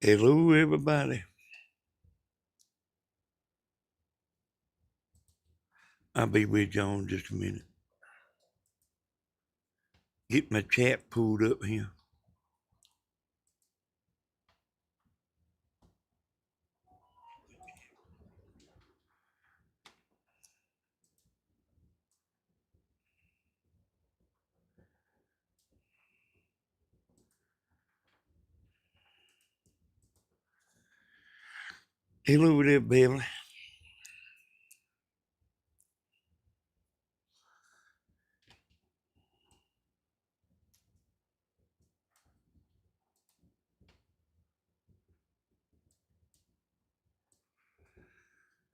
Hello, everybody. I'll be with y'all in just a minute. Get my chat pulled up here. Hello there, Beverly.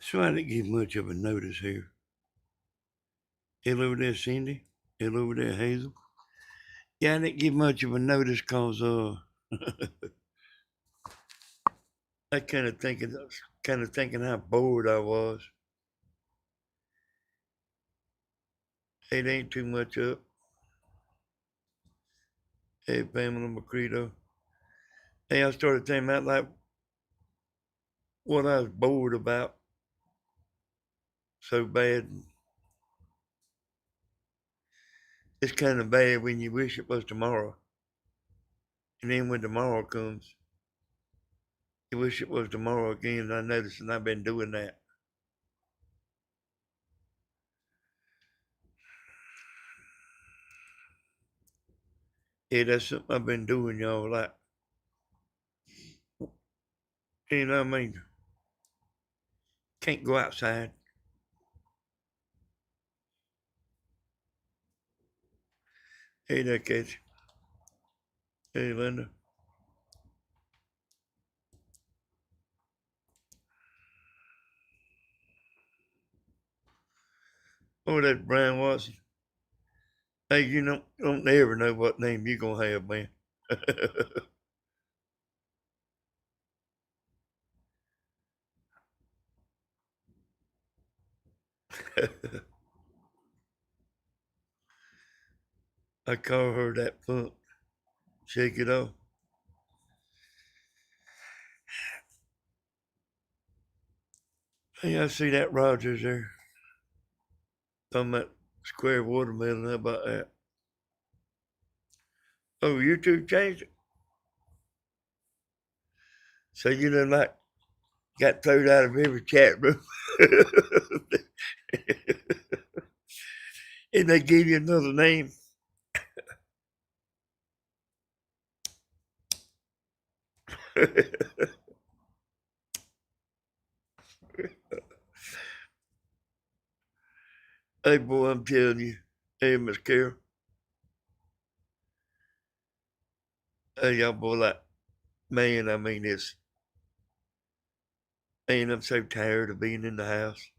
So I didn't give much of a notice here. Hello there, Cindy. Hello there, Hazel. Yeah, I didn't give much of a notice because I kind of thinking how bored I was. It ain't too much up. Hey, Pamela Macredo. Hey, I started thinking about like what I was bored about so bad. It's kind of bad when you wish it was tomorrow. And then when tomorrow comes, you wish it was tomorrow again. I noticed, and I've been doing that. Yeah, that's something I've been doing, y'all. Like, you know what I mean? Can't go outside. Hey there, Casey. Hey, Linda. Oh, that's Brian Watson. Hey, you don't ever know what name you gonna have, man. I call her that punk. Shake it off. Hey, I see that Rogers there. Talking about square watermelon. How about that? Oh, you two changed it. So you done like got thrown out of every chat room. And they gave you another name. Hey, boy, I'm telling you. Hey, Miss Carol. Hey, y'all, boy, like, man, I mean, man, I'm so tired of being in the house.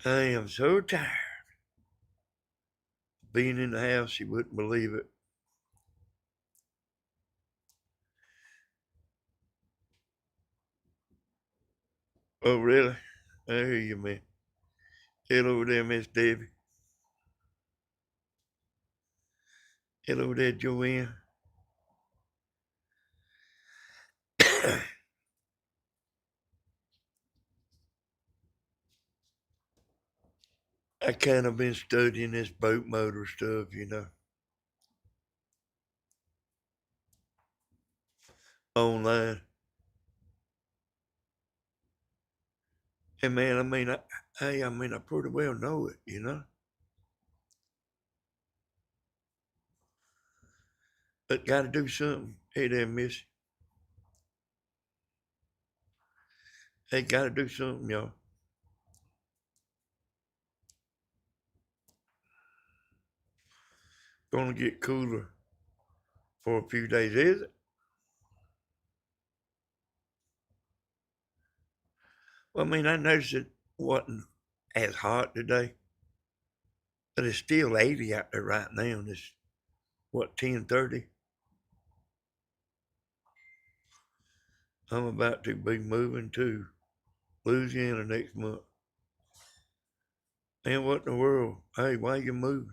I am so tired of being in the house. You wouldn't believe it. Oh, really? I hear you, man. Hello there, Miss Debbie. Hello there, Joanne. I kind of been studying this boat motor stuff, online. And man, I pretty well know it. But got to do something. Hey there, Miss. Hey, got to do something, y'all. Gonna get cooler for a few days, is it? Well, I mean, I noticed it wasn't as hot today, but it's still 80 out there right now. And it's what 10:30. I'm about to be moving to Louisiana next month. Man, what in the world? Hey, why you moving?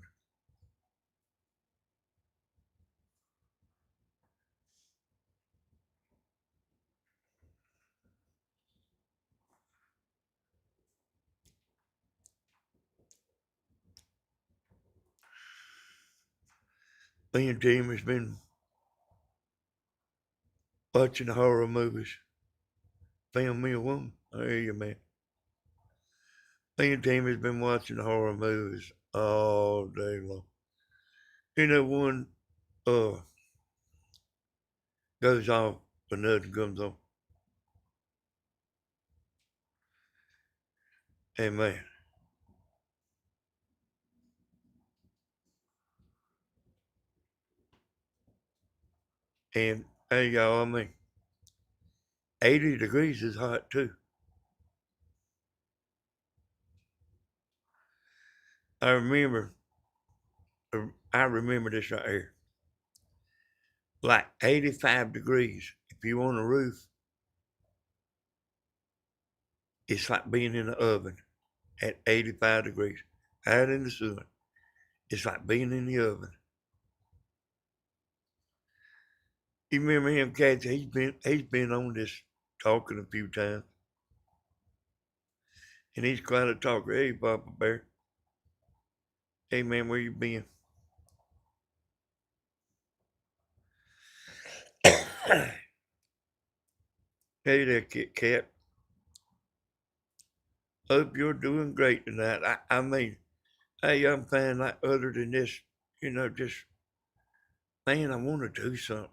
Me and Tim has been watching horror movies. Found me a woman. I hear you, man. Me and Tim has been watching horror movies all day long. You know, one uh goes off, another comes on. Hey, man. And hey, y'all, I mean, 80 degrees is hot too. I remember, I remember this right here. Like 85 degrees. If you on a roof, it's like being in the oven at 85 degrees. Out in the sun, it's like being in the oven. You remember him, Cats? He's been on this talking a few times, and he's quite a talker. Hey, Papa Bear. Hey, man, where you been? Hey there, Kit Kat. Hope you're doing great tonight. I mean, hey, I'm fine. Like other than this, just man, I want to do something.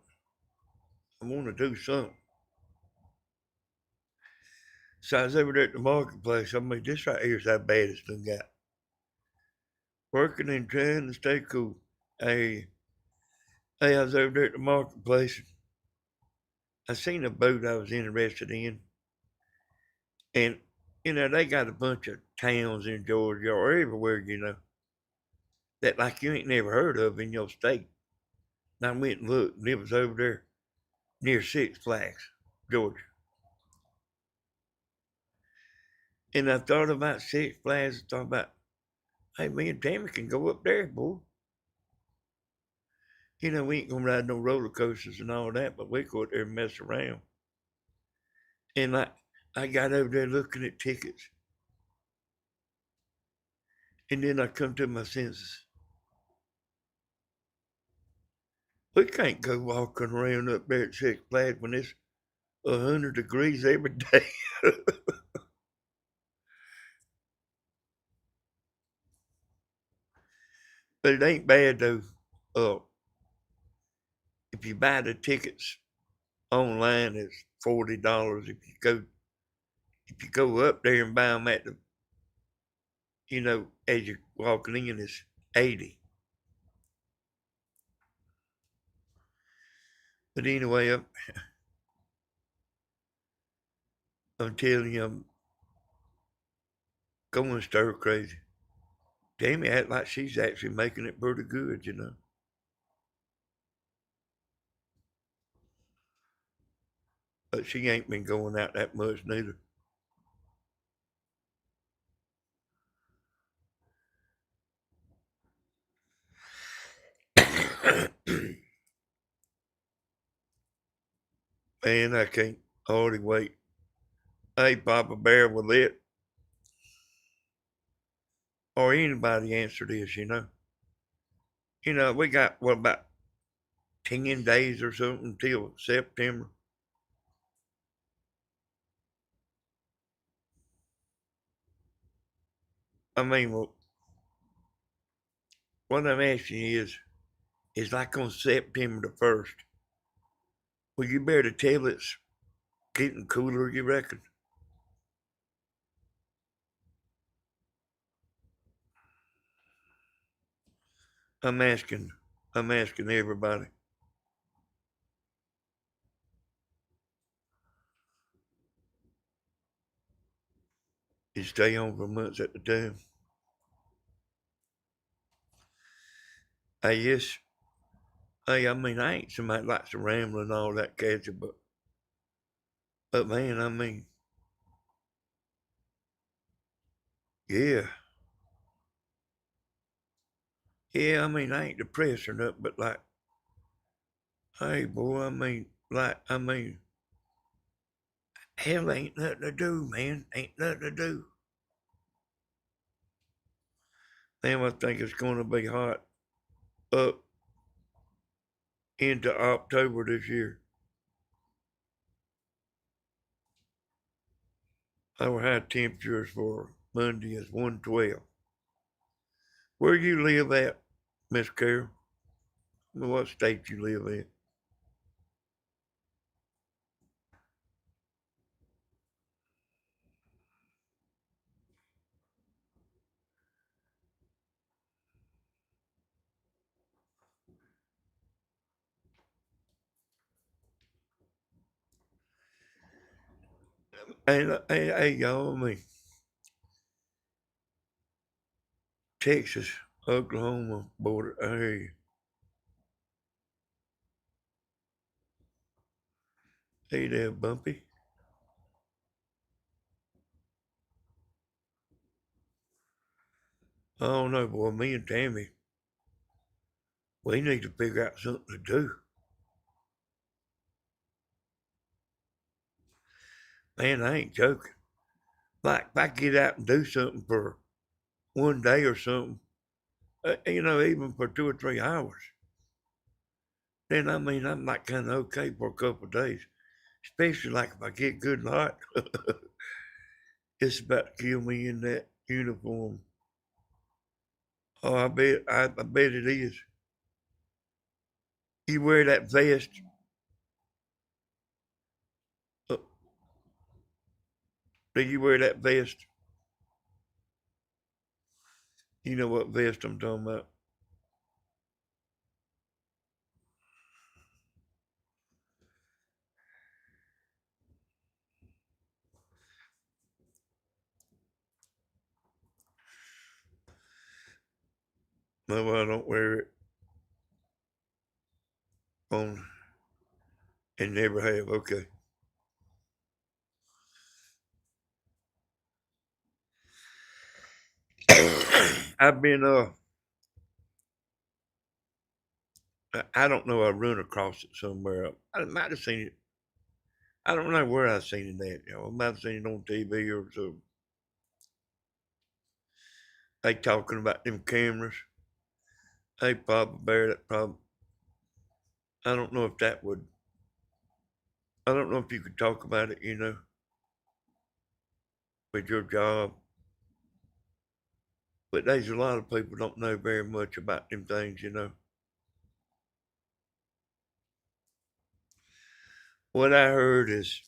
I want to do something. So I was over there at the marketplace. I mean, this right here is how bad it's done got. Working and trying to stay cool. Hey, I was over there at the marketplace. I seen a boat I was interested in, and they got a bunch of towns in Georgia or everywhere, that like you ain't never heard of in your state. And I went and looked, and it was over there near Six Flags, Georgia. And I thought about Six Flags and thought about, hey, me and Tammy can go up there, boy. We ain't gonna ride no roller coasters and all that, but we go up there and mess around. And I got over there looking at tickets, and then I come to my senses. We can't go walking around up there at Six Flags when it's 100 degrees every day. But it ain't bad though. Uh, if you buy the tickets online, it's $40. If you go up there and buy them at the, as you're walking in, it's 80. But anyway, I'm telling you, I'm going stir crazy. Jamie act like she's actually making it pretty good. But she ain't been going out that much neither. Man, I can't hardly wait. Hey, Papa Bear, will it or anybody answer this? We got, what, about 10 days or something till September. I mean, well, what I'm asking you is like on September the 1st. Will you bear to tell it's getting cooler, you reckon? I'm asking, I'm asking everybody. You stay on for months at a time. Hey, yes. Hey, I mean, I ain't somebody that likes to ramble and all that catchy, but man, I mean, yeah. Yeah, I mean, I ain't depressed or nothing, but like, hey, boy, hell ain't nothing to do, man. Ain't nothing to do. Damn, I think it's going to be hot up into October this year. Our high temperatures for Monday is 112. Where you live at, Miss Carol? What state you live in? Hey, y'all, I mean, Texas, Oklahoma border. Hey there, Bumpy. I don't know, boy. Me and Tammy, we need to figure out something to do. Man, I ain't joking. Like, if I get out and do something for one day or something, even for 2 or 3 hours, then I mean, I'm like kind of okay for a couple of days. Especially like if I get good and hot, it's about to kill me in that uniform. Oh, I bet it is. You wear that vest. Uh, do you wear that vest? You know what vest I'm talking about. No, I don't wear it on and never have. Okay. I've been I don't know. I run across it somewhere. I might have seen it. I don't know where I seen it at. I might have seen it on TV or so. They talking about them cameras. Hey, Papa Bear, that probably. I don't know if that would. I don't know if you could talk about it. With your job. But there's a lot of people don't know very much about them things. What I heard is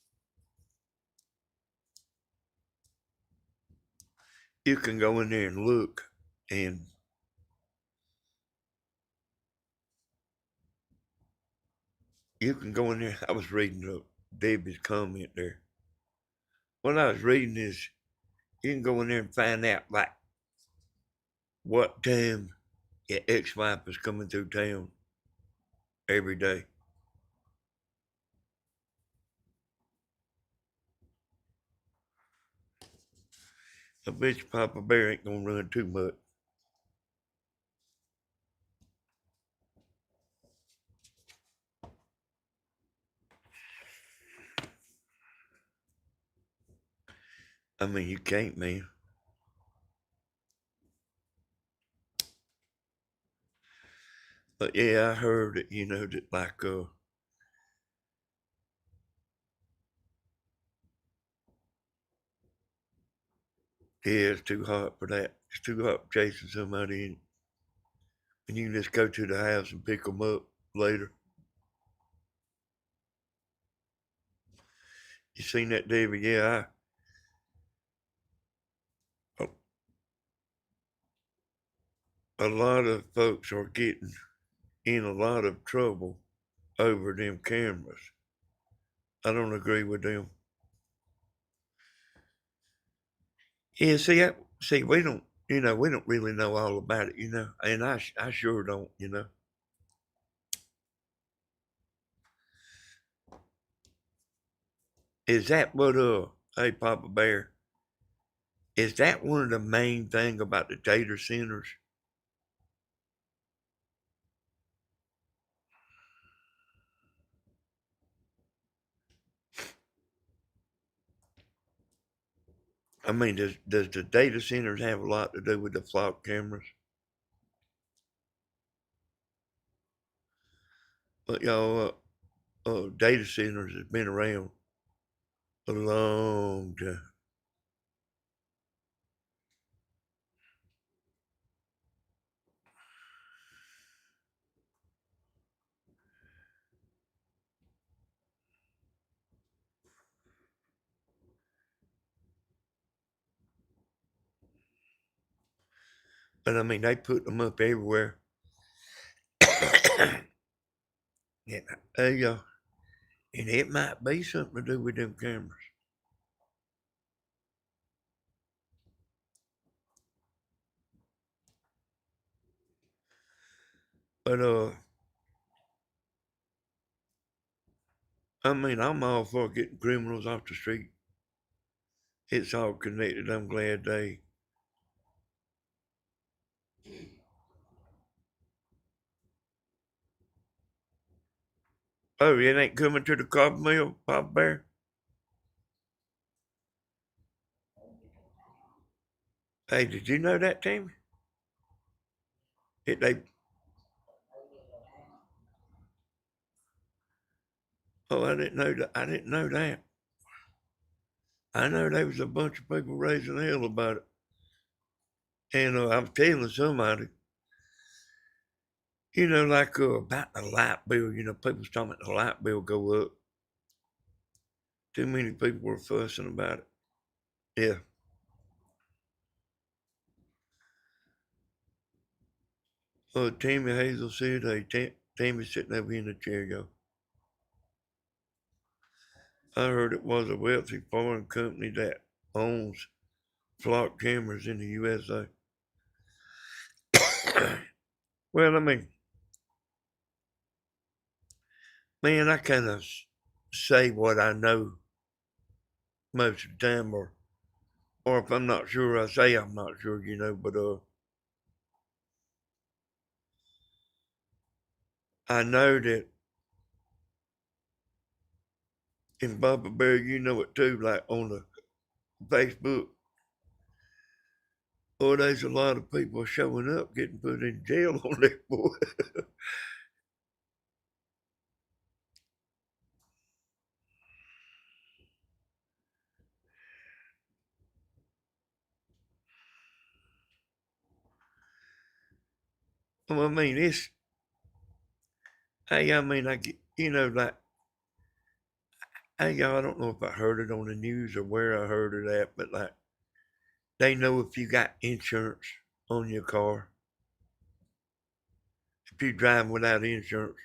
you can go in there and look, and you can go in there. I was reading Debbie's comment there. What I was reading is you can go in there and find out like what time your ex-wife is coming through town every day. I bet you Papa Bear ain't gonna run too much. I mean, you can't, man. But yeah, I heard that that like yeah, it's too hot for that. It's too hot chasing somebody in. And you can just go to the house and pick them up later. You seen that, David? Yeah, a lot of folks are getting in a lot of trouble over them cameras. I don't agree with them. Yeah, see, we don't really know all about it. And I sure don't. Is that what, hey, Papa Bear, is that one of the main thing about the data centers? I mean, does the data centers have a lot to do with the flock cameras? But y'all, data centers has been around a long time. But I mean, they put them up everywhere. And, and it might be something to do with them cameras. But I mean, I'm all for getting criminals off the street. It's all connected. I'm glad they. Oh, it ain't coming to the copper mill, Papa Bear? Hey, did you know that, Tammy? They. Oh, I didn't know that. I didn't know that. I know there was a bunch of people raising hell about it. And I was telling somebody, like about the light bill. People's talking about the light bill go up. Too many people were fussing about it. Yeah. Tammy Hazel said, hey, Tammy's sitting over here in the chair, yo. I heard it was a wealthy foreign company that owns flock cameras in the USA. Well, I mean, man, I kind of say what I know most of the time, or if I'm not sure, I say I'm not sure, but I know that in Baba Bear, you know it too, like on the Facebook, there's a lot of people showing up getting put in jail on that boy. Well, I mean, I mean, I get, like, y'all, I don't know if I heard it on the news or where I heard it at, but like, they know if you got insurance on your car, if you drive without insurance.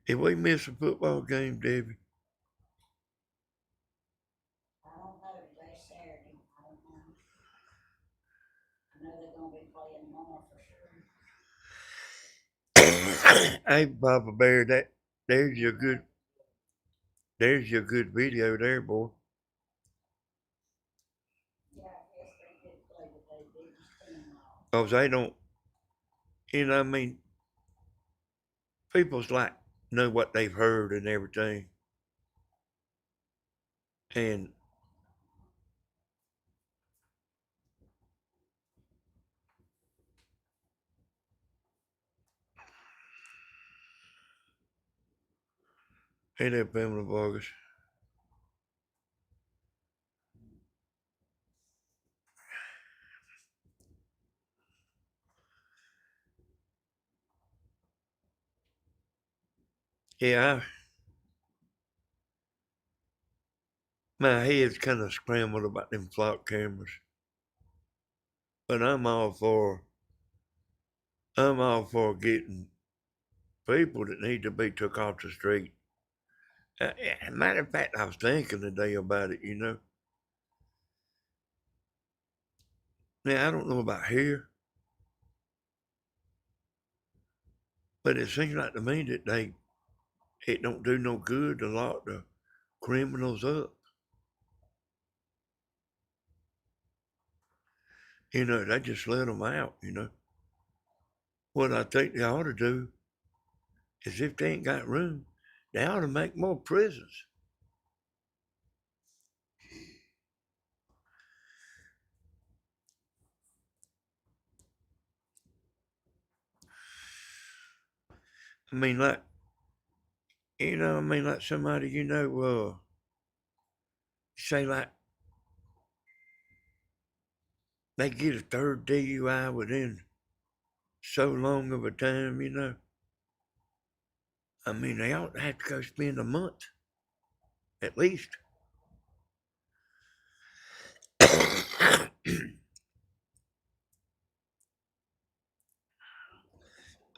If we miss a football game, Debbie, hey, Papa Bear, there's your good, there's your good video there, boy. Cause they don't, I mean, people's like know what they've heard and everything, and hey there, Pamela Vargas. Yeah, my head's kind of scrambled about them flock cameras, but I'm all for getting people that need to be took off the street. Matter of fact, I was thinking today about it. Now, I don't know about here, but it seems like to me that it don't do no good to lock the criminals up. They just let them out. What I think they ought to do is if they ain't got room, They ought to make more prisons. I mean, like, like somebody, say like they get a third DUI within so long of a time. I mean, they ought to have to go spend a month at least.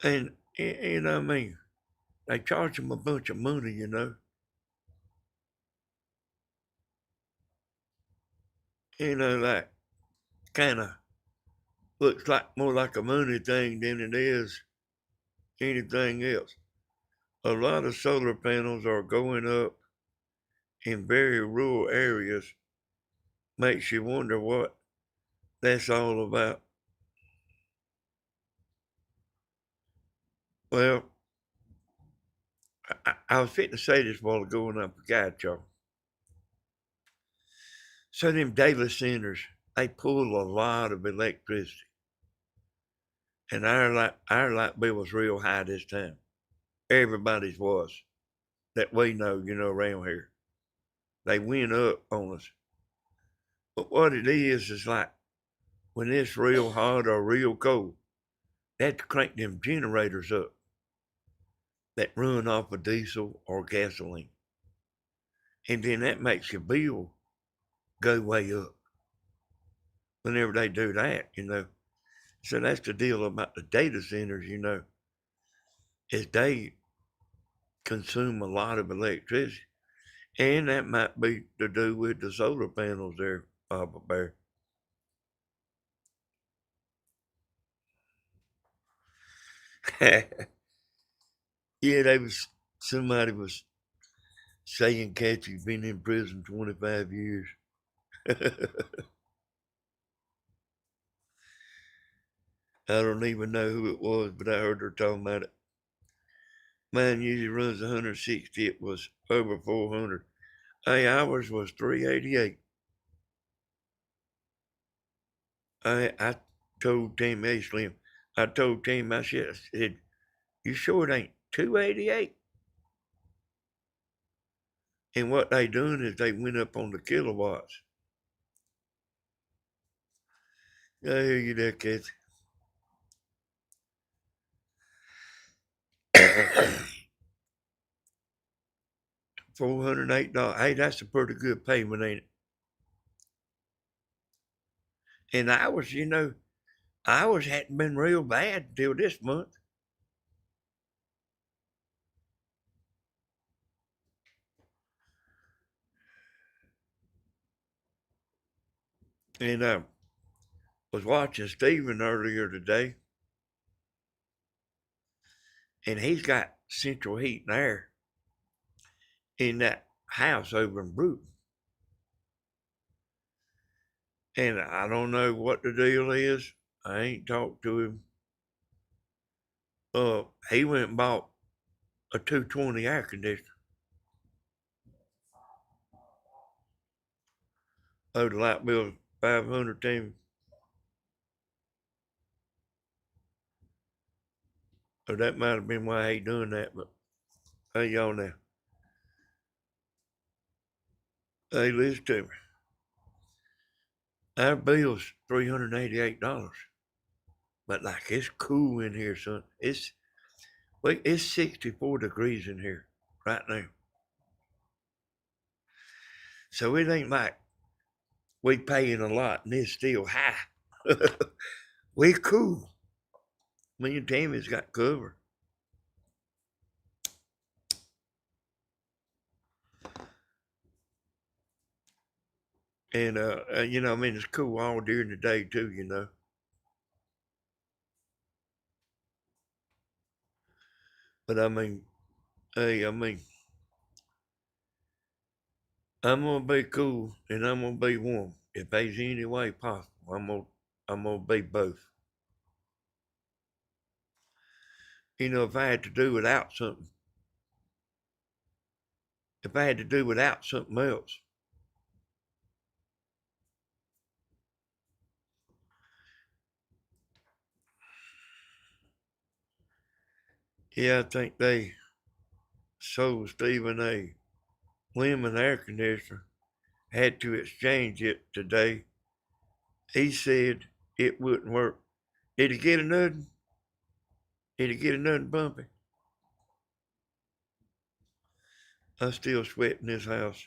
And, I mean, they charge them a bunch of money. Like kind of looks like more like a money thing than it is anything else. A lot of solar panels are going up in very rural areas. Makes you wonder what that's all about. Well, I was fitting to say this while ago and I forgot, y'all. So them data centers, they pull a lot of electricity. And our light bill was real high this time. Everybody's was that we know, around here. They went up on us. But what it is like when it's real hot or real cold, they have to crank them generators up that run off of diesel or gasoline. And then that makes your bill go way up whenever they do that. So that's the deal about the data centers, is they consume a lot of electricity. And that might be to do with the solar panels there, Papa Bear. Yeah, somebody was saying Catchy's been in prison 25 years. I don't even know who it was, but I heard her talking about it. Mine usually runs 160. It was over 400. Hey, ours was 388. I told Tim, hey Slim, I told Tim, I said, you sure it ain't 288? And what they done is they went up on the kilowatts. I hear you there, kids. $408. Hey, that's a pretty good payment, ain't it? And ours hadn't been real bad until this month. And I was watching Steven earlier today, and he's got central heat and air in that house over in Brewton. And I don't know what the deal is. I ain't talked to him. He went and bought a 220 air conditioner. Oh, the light bill 500 to So that might have been why he doing that. But hey, y'all now. Hey, listen to me. Our bill's $388. But like it's cool in here, son. It's 64 degrees in here right now. So it ain't like we paying a lot and it's still high. We cool. Me and Tammy's got cover. And it's cool all during the day too. But hey, I'm gonna be cool and I'm gonna be warm. If there's any way possible, I'm gonna be both. If I had to do without something, if I had to do without something else. Yeah, I think they sold Stephen a lemon air conditioner. Had to exchange it today. He said it wouldn't work. Did he get another? Did he get another bumpy? I'm still sweating this house.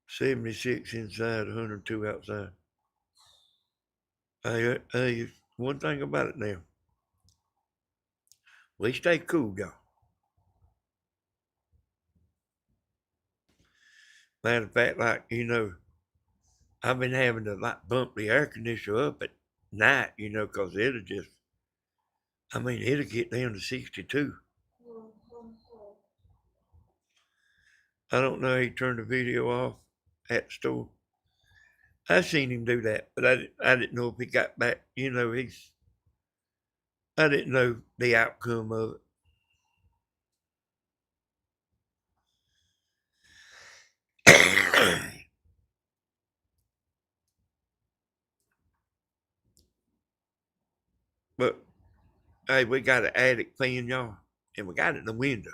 76 inside, 102 outside. Hey, one thing about it now. We stay cool, y'all. Matter of fact, like, I've been having to like bump the air conditioner up at night, because it'll get down to 62. I don't know how he turned the video off at the store. I seen him do that, but I didn't know if he got back. I didn't know the outcome of it. But hey, we got an attic fan, y'all, and we got it in the window.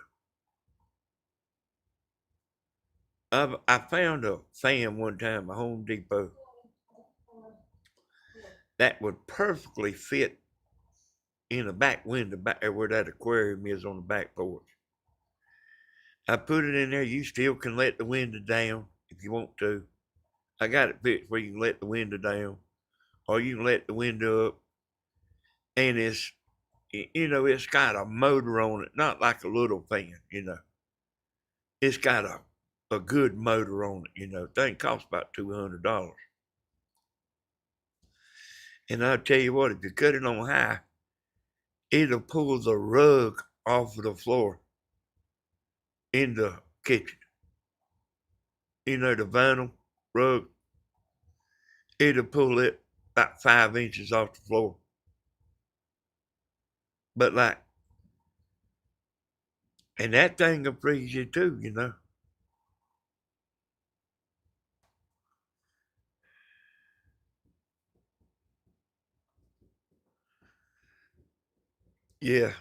I found a fan one time at Home Depot that would perfectly fit in a back window back there where that aquarium is on the back porch. I put it in there. You still can let the window down if you want to. I got it fixed where you can let the window down, or you can let the window up, and it's got a motor on it, not like a little fan. It's got a good motor on it. Thing costs about $200. And I'll tell you what, if you cut it on high, it'll pull the rug off of the floor in the kitchen. The vinyl rug, it'll pull it about 5 inches off the floor. But and that thing will freeze you too. Yeah.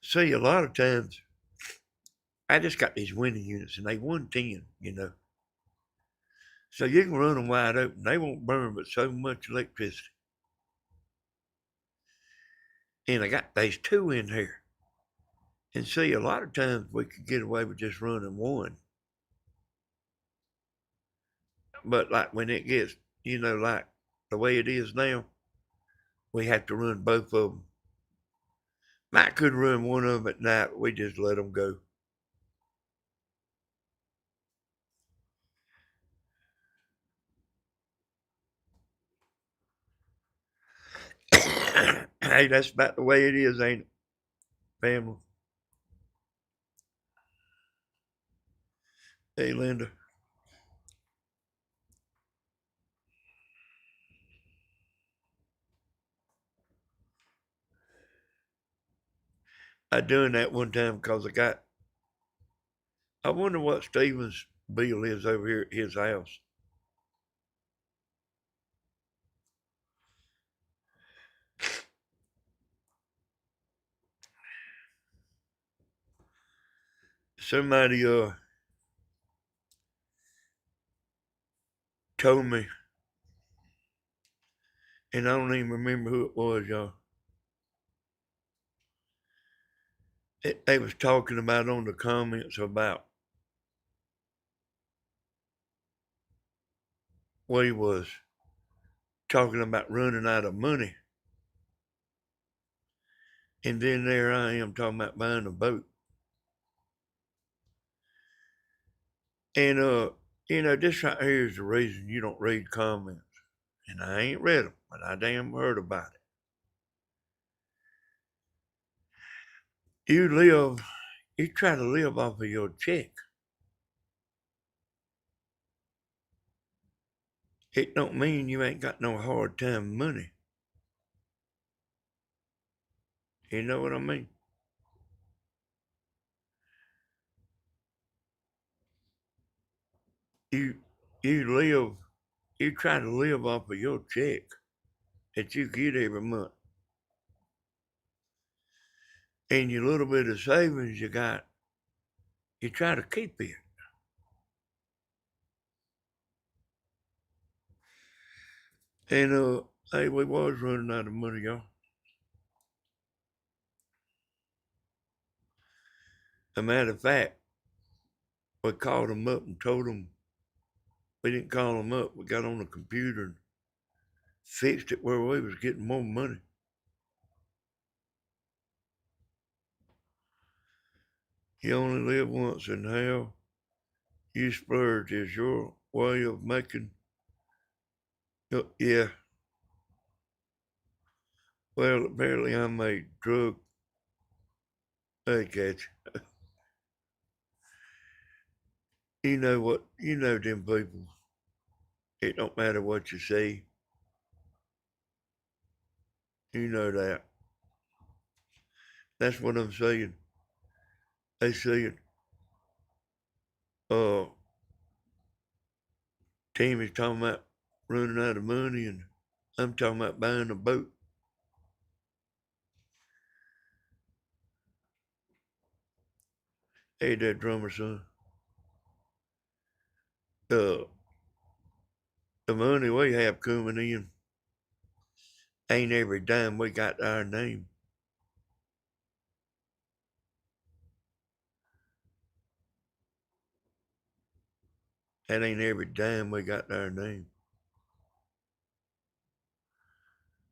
See, a lot of times, I just got these window units and they 110. So you can run them wide open. They won't burn but so much electricity. And I got these two in here. And see, a lot of times we could get away with just running one. But like when it gets, like the way it is now, we have to run both of them. Might could run one of them at night, but we just let them go. Hey, that's about the way it is, ain't it, family? Hey, Linda. I done that one time because I wonder what Steven's bill is over here at his house. Somebody told me, and I don't even remember who it was, y'all. They was talking about on the comments about what he was talking about running out of money. And then there I am talking about buying a boat. And this right here is the reason you don't read comments. And I ain't read them, but I damn heard about it. You try to live off of your check. It don't mean you ain't got no hard time money. You know what I mean? You you live you try to live off of your check that you get every month. And your little bit of savings you got, you try to keep it. And hey, we was running out of money, y'all. A matter of fact, we called them up and told them we didn't call them up. We got on the computer and fixed it where we was getting more money. You only live once, and how you splurge is your way of making. Yeah. Well, apparently I'm a drug. Hey, catch. You know what? You know them people. It don't matter what you say. You know that. That's what I'm saying. They saying, uh, Timmy's talking about running out of money, and I'm talking about buying a boat. Hey, that drummer son. Uh, the money we have coming in ain't every dime we got to our name. That ain't every dime we got to our name.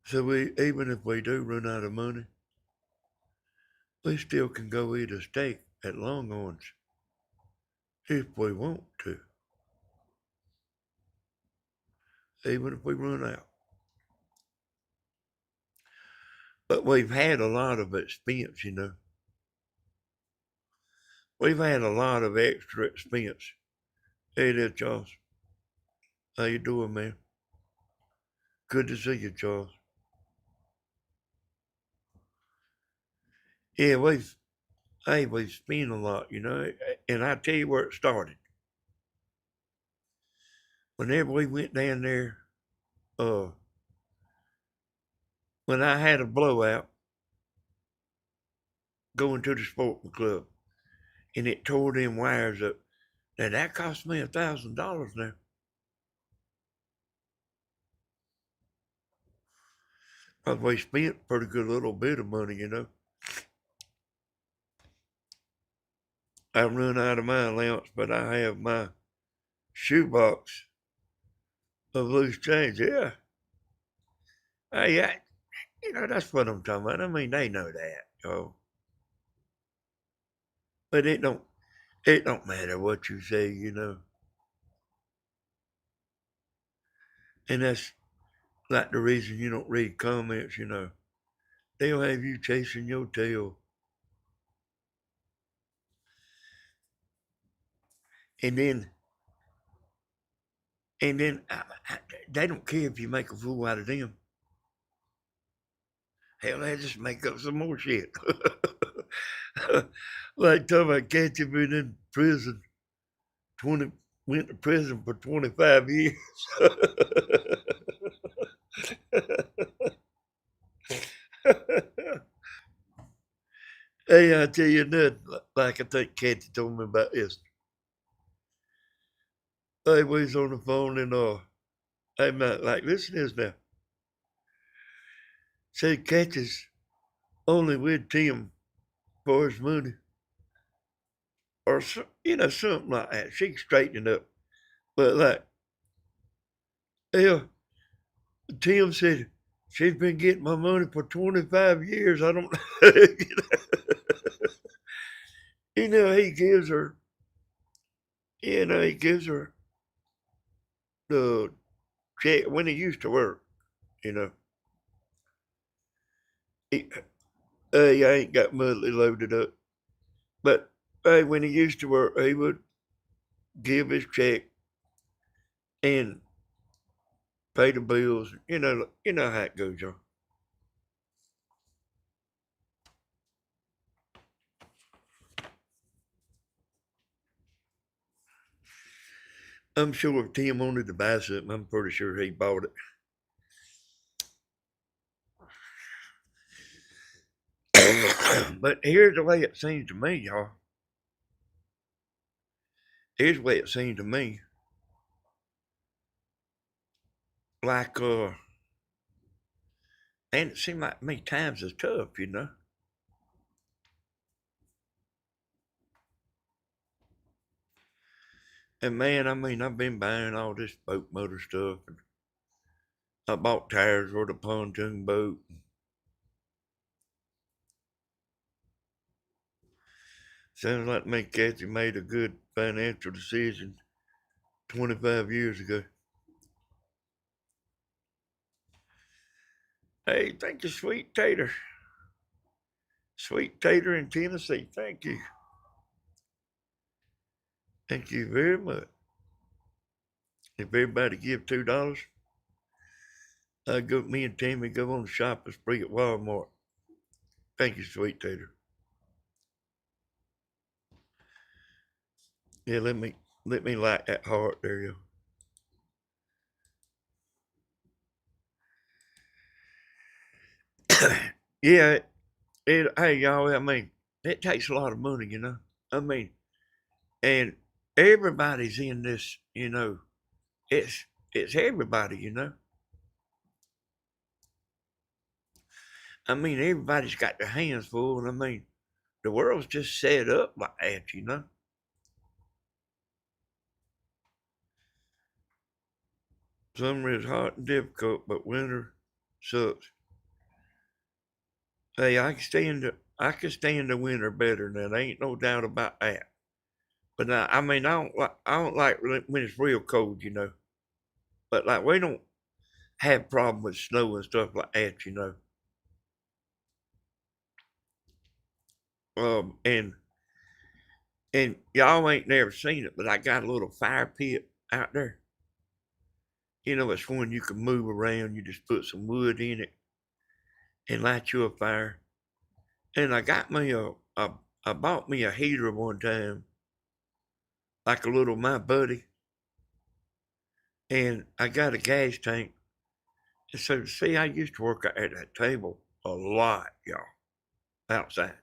So we, even if we do run out of money, we still can go eat a steak at Longhorns if we want to, even if we run out. But we've had a lot of expense, you know. We've had a lot of extra expense. Hey there, Charles. How you doing, man? Good to see you, Charles. Yeah, we've spent a lot, you know, and I tell you where it started. Whenever we went down there, uh, when I had a blowout going to the sporting club, and it tore them wires up. Now that cost me $1,000 now. Cause we spent a pretty good little bit of money, you know. I've run out of my allowance, but I have my shoebox of loose change. Yeah. Hey, you know, that's what I'm talking about. I mean, they know that, but it don't matter what you say, you know. And that's like the reason you don't read comments, you know. They'll have you chasing your tail. And then, and then they don't care if you make a fool out of them. Hell, they just make up some more shit. Like talking about catching me in prison, 20, went to prison for 25 years. Hey, I tell you nothing, like I think Kathy told me about this. Hey, we was on the phone and hey man, like listen to this now. Said Kathy's only with Tim for his money. Or you know, something like that. She straightened up. But like, yeah, Tim said she's been getting my money for 25 years. I don't you know, he gives her he gives her the check when he used to work, you know. He, I ain't got monthly loaded up. But hey, when he used to work, he would give his check and pay the bills. You know how it goes, y'all. I'm sure if Tim wanted to buy something, I'm pretty sure he bought it. But here's the way it seems to me, y'all. Here's the way it seemed to me. Like, and it seemed like me times is tough, you know. And man, I mean, I've been buying all this boat motor stuff. And I bought tires for the pontoon boat. Sounds like me, Kathy, made a good financial decision 25 years ago. Hey, thank you, Sweet Tater. Sweet Tater in Tennessee. Thank you. Thank you very much. If everybody give $2, me and Tammy go on the shopping spree at Walmart. Thank you, Sweet Tater. Yeah, let me like that heart there, yo. Yeah, hey y'all, I mean, it takes a lot of money, you know. I mean, and everybody's in this, you know. It's everybody, you know. I mean, everybody's got their hands full, and I mean, the world's just set up like that, you know. Summer is hot and difficult, but winter sucks. Hey, I can stand the winter better than that. Ain't no doubt about that. But I mean, I don't like when it's real cold, you know. But like we don't have problem with snow and stuff like that, you know. Um, and and y'all ain't never seen it, but I got a little fire pit out there. You know, it's one you can move around. You just put some wood in it and light you a fire. And I got me I bought me a heater one time, like a little my buddy, and I got a gas tank. And so see, I used to work at that table a lot, y'all, outside.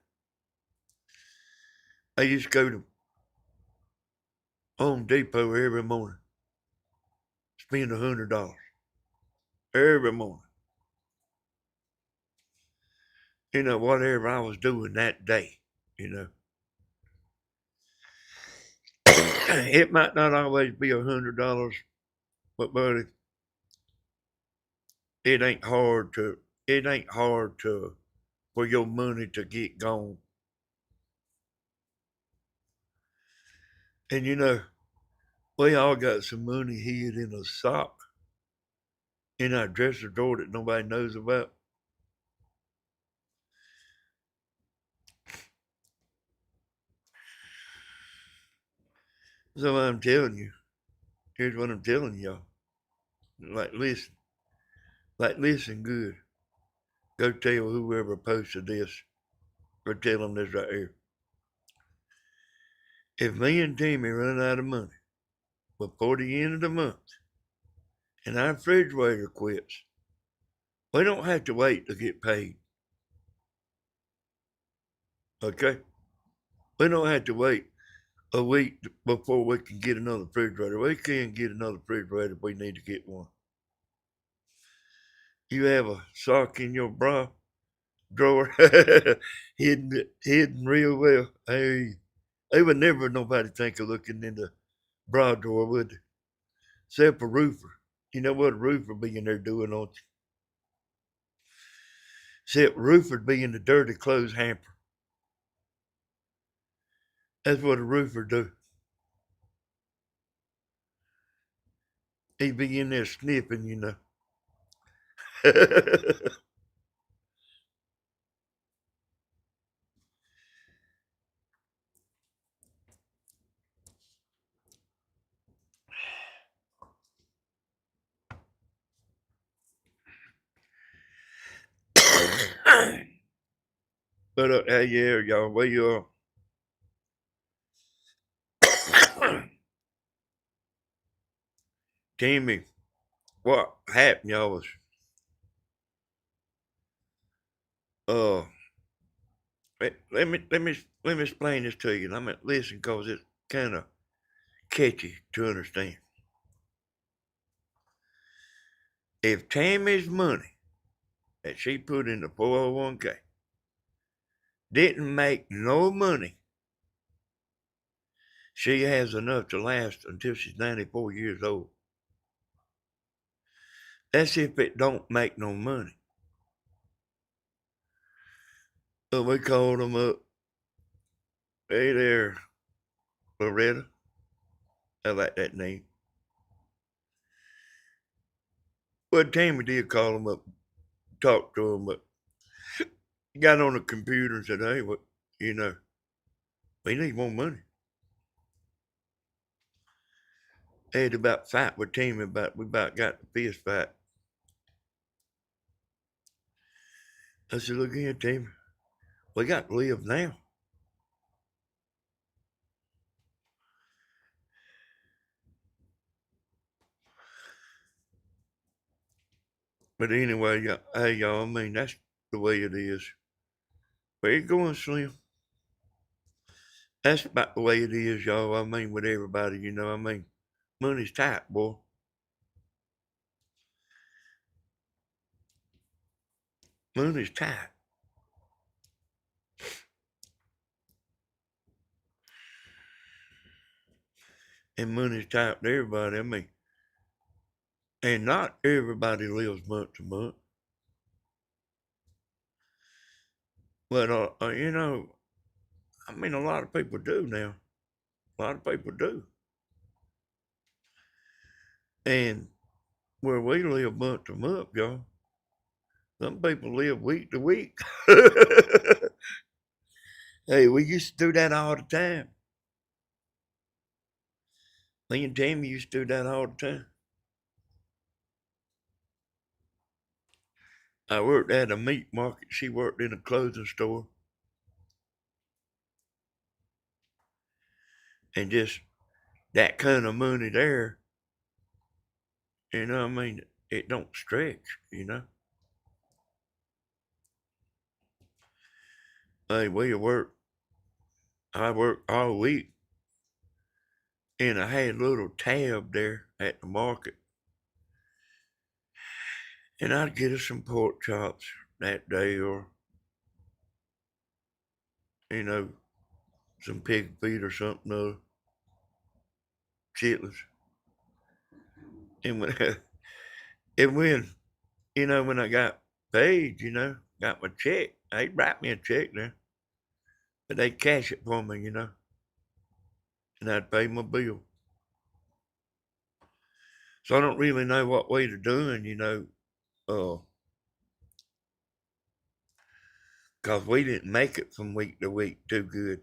I used to go to Home Depot every morning, spend $100 every morning. You know, whatever I was doing that day, you know. It might not always be $100, but buddy, it ain't hard to for your money to get gone. And you know, we all got some money hid in a sock in our dresser drawer that nobody knows about. So I'm telling you, here's what I'm telling y'all. Like listen, listen good. Go tell whoever posted this, go tell them this right here. If me and Timmy run out of money before the end of the month and our refrigerator quits, we don't have to wait to get paid. Okay? We don't have to wait a week before we can get another refrigerator. We can get another refrigerator if we need to get one. You have a sock in your bra drawer hidden real well. Hey, they would never nobody think of looking in the bra drawer, would they? Except a roofer. You know what a roofer be in there doing, don't you? Except roofer'd be in the dirty clothes hamper. That's what a roofer do. He'd be in there sniffing, you know. But hey, yeah, y'all, Timmy, what happened, y'all, was, uh, let me explain this to you. I mean, listen, cause it's kind of catchy to understand. If Tammy's money that she put in the 401k didn't make no money, she has enough to last until she's 94 years old. That's if it don't make no money. So we called them up. Hey there, Loretta. I like that name. Well, Tammy did call them up, talk to them, but got on the computer and said, hey, what, you know, we need more money. They had about fight with Tammy we about got the fist fight. I said, look here, Tammy, we got to live now. But anyway, hey, y'all, I mean, that's the way it is. Where you going, Slim? That's about the way it is, y'all. I mean, with everybody, you know, I mean, money's tight, boy. Money's tight. And money's tight to everybody. I mean, and not everybody lives month to month. But, you know, I mean, a lot of people do now. A lot of people do. And where we live month to month, y'all, some people live week to week. Hey, we used to do that all the time. Me and Tammy used to do that all the time. I worked at a meat market. She worked in a clothing store. And just that kind of money there, you know what I mean? It don't stretch, you know? Hey, I worked all week. And I had a little tab there at the market. And I'd get us some pork chops that day or, you know, some pig feet or something other. Chitlins. And when, and when, you know, when I got paid, you know, got my check, they'd write me a check there. But they'd cash it for me, you know. And I'd pay my bill. So I don't really know what way to doing, you know, because we didn't make it from week to week too good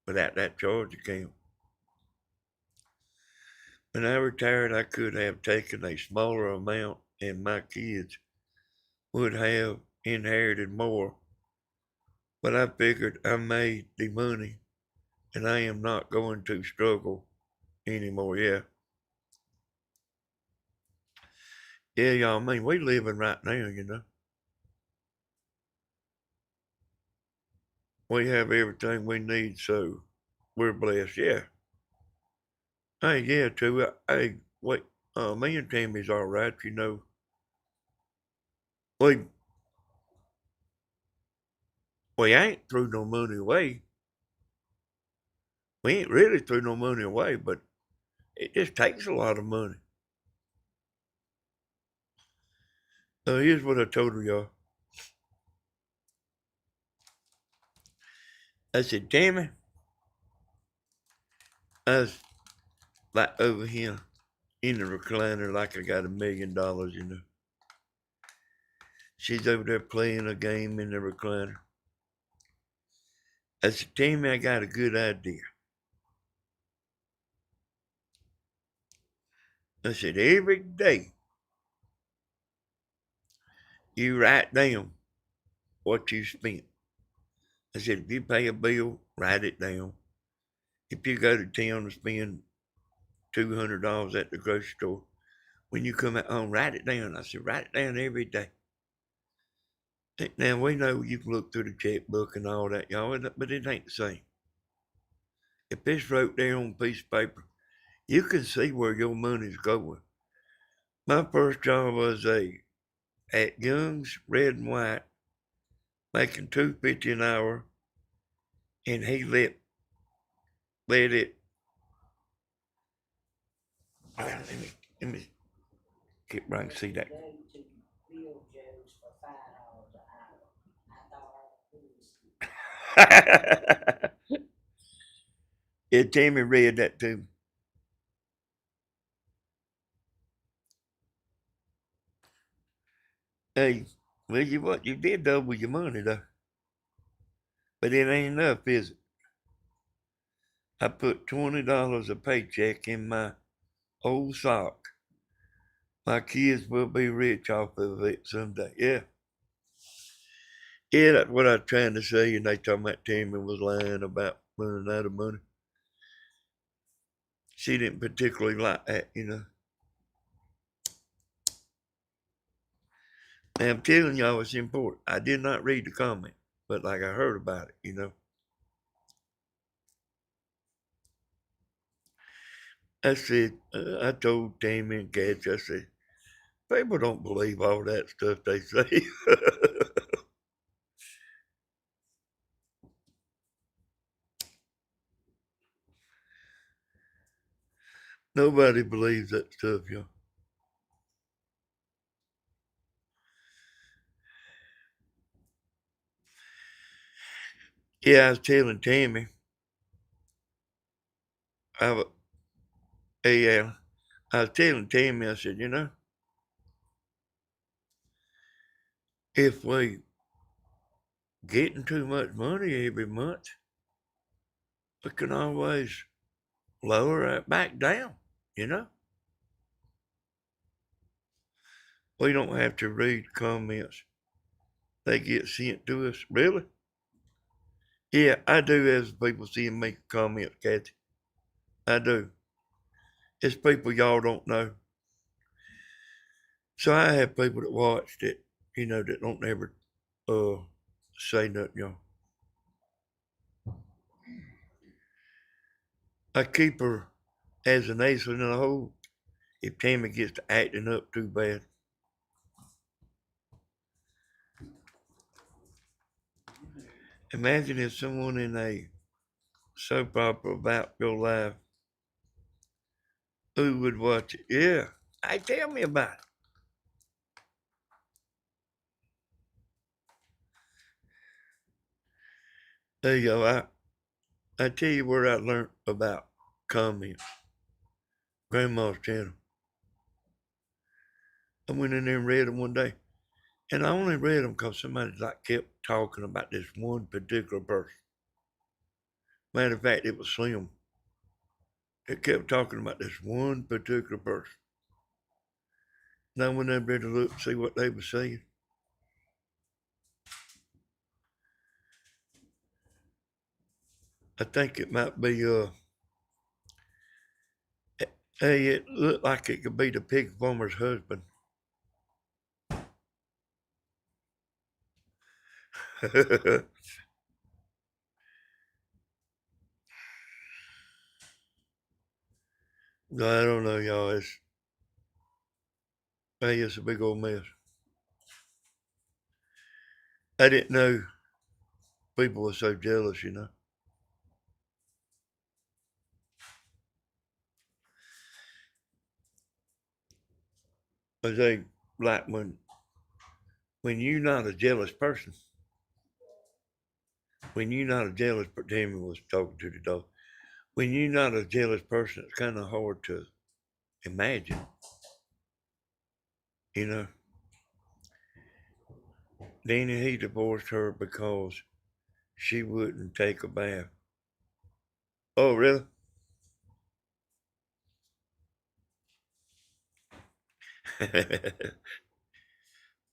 without that charge account. When I retired, I could have taken a smaller amount and my kids would have inherited more. But I figured I made the money and I am not going to struggle anymore. Yeah. Yeah, y'all, I mean, we living right now, you know. We have everything we need, so we're blessed. Yeah. Hey, yeah, too. Hey, wait, me and Tammy's all right, you know. We we ain't threw no money away. We ain't really threw no money away, but it just takes a lot of money. So here's what I told her, y'all. I said, Tammy, I was like over here in the recliner like I got $1,000,000, you know. She's over there playing a game in the recliner. I said, Tammy, I got a good idea. I said, every day you write down what you spent. I said, if you pay a bill, write it down. If you go to town to spend $200 at the grocery store. When you come at home, write it down. I said, write it down every day. Now, we know you can look through the checkbook and all that, y'all, but it ain't the same. If it's wrote down on a piece of paper, you can see where your money's going. My first job was at Young's Red and White, making $2.50 an hour, and he let it. Let me get right and see that. Yeah, Tammy read that to me. Hey, well, you did double your money though, but it ain't enough, is it? I put $20 a paycheck in my old sock. My kids will be rich off of it someday. Yeah. Yeah, that's what I was trying to say, and they talking about Tammy was lying about running out of money. She didn't particularly like that. Now, I'm telling y'all it's important. I did not read the comment, but like I heard about it. I said, I told Tammy and Kathy, I said, people don't believe all that stuff they say. Nobody believes that stuff, y'all. Yeah, I was telling Tammy, I was, yeah, I was telling Tammy, I said, if we getting too much money every month, we can always lower it back down, you know? We don't have to read comments. They get sent to us. Really? Yeah, I do as people see me comments, Kathy. I do. It's people y'all don't know. So I have people that watched it, that don't ever say nothing, y'all. I keep her as an ace in the hole if Tammy gets to acting up too bad. Imagine if someone in a soap opera about your life, who would watch it? Yeah. Hey, tell me about it. There you go. I tell you where I learned about comments. Grandma's channel. I went in there and read them one day. And I only read them because somebody kept talking about this one particular person. Matter of fact, it was Slim. It kept talking about this one particular person. And I went over there to look, see what they were saying. I think it might be, hey, it looked like it could be the pig farmer's husband. I don't know, y'all. It's a big old mess. I didn't know people were so jealous. I think, like, when you're not a jealous person, when you're not a jealous, Tammy was talking to the dog. When you're not a jealous person, it's kind of hard to imagine, you know. Danny, he divorced her because she wouldn't take a bath. Oh, really?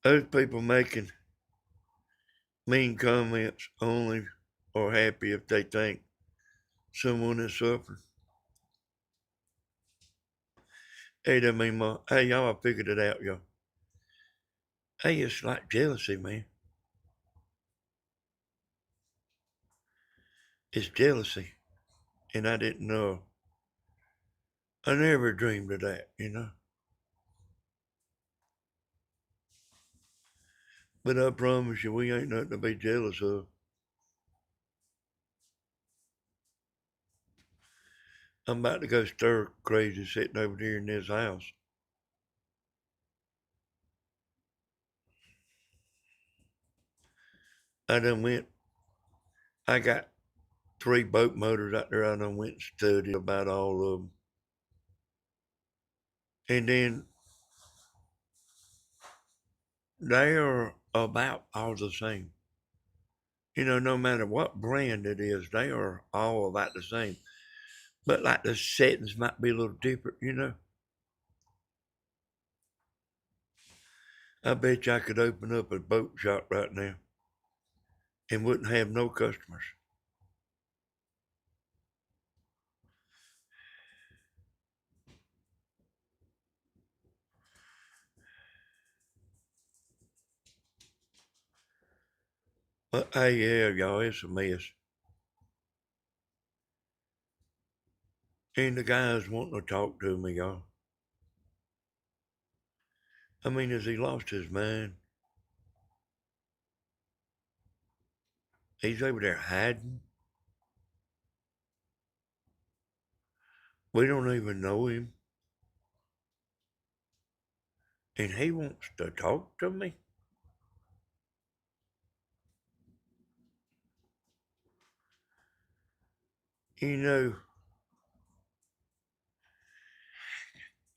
Those people making mean comments only are happy if they think someone is suffering. Hey, that mean, hey, y'all, I figured it out, y'all. Hey, it's like jealousy, man. It's jealousy. And I didn't know. I never dreamed of that, you know. But I promise you, we ain't nothing to be jealous of. I'm about to go stir crazy sitting over here in this house. I done went, I got 3 boat motors out there. I done went and studied about all of them. And then they are about all the same. You know, no matter what brand it is, they are all about the same. But like the settings might be a little different, you know. I bet you I could open up a boat shop right now and wouldn't have no customers. But hey, yeah, y'all, it's a mess. And the guy's wanting to talk to me, y'all. I mean, has he lost his mind? He's over there hiding. We don't even know him. And he wants to talk to me?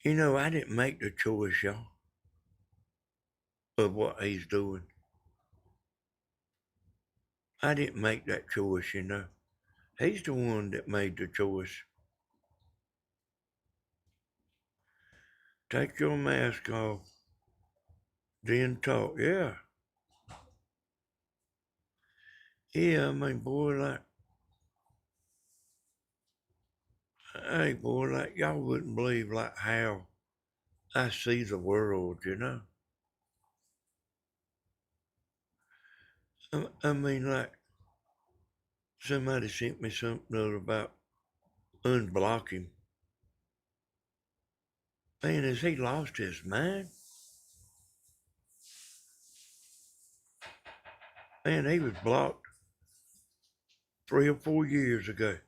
You know, I didn't make the choice, y'all, of what he's doing. I didn't make that choice, you know. He's the one that made the choice. Take your mask off, then talk. Yeah. Yeah, I mean, boy, like, hey, boy, like, y'all wouldn't believe, like, how I see the world, you know. I mean, like, somebody sent me something about unblock him. Man, has he lost his mind? Man, he was blocked 3 or 4 years ago.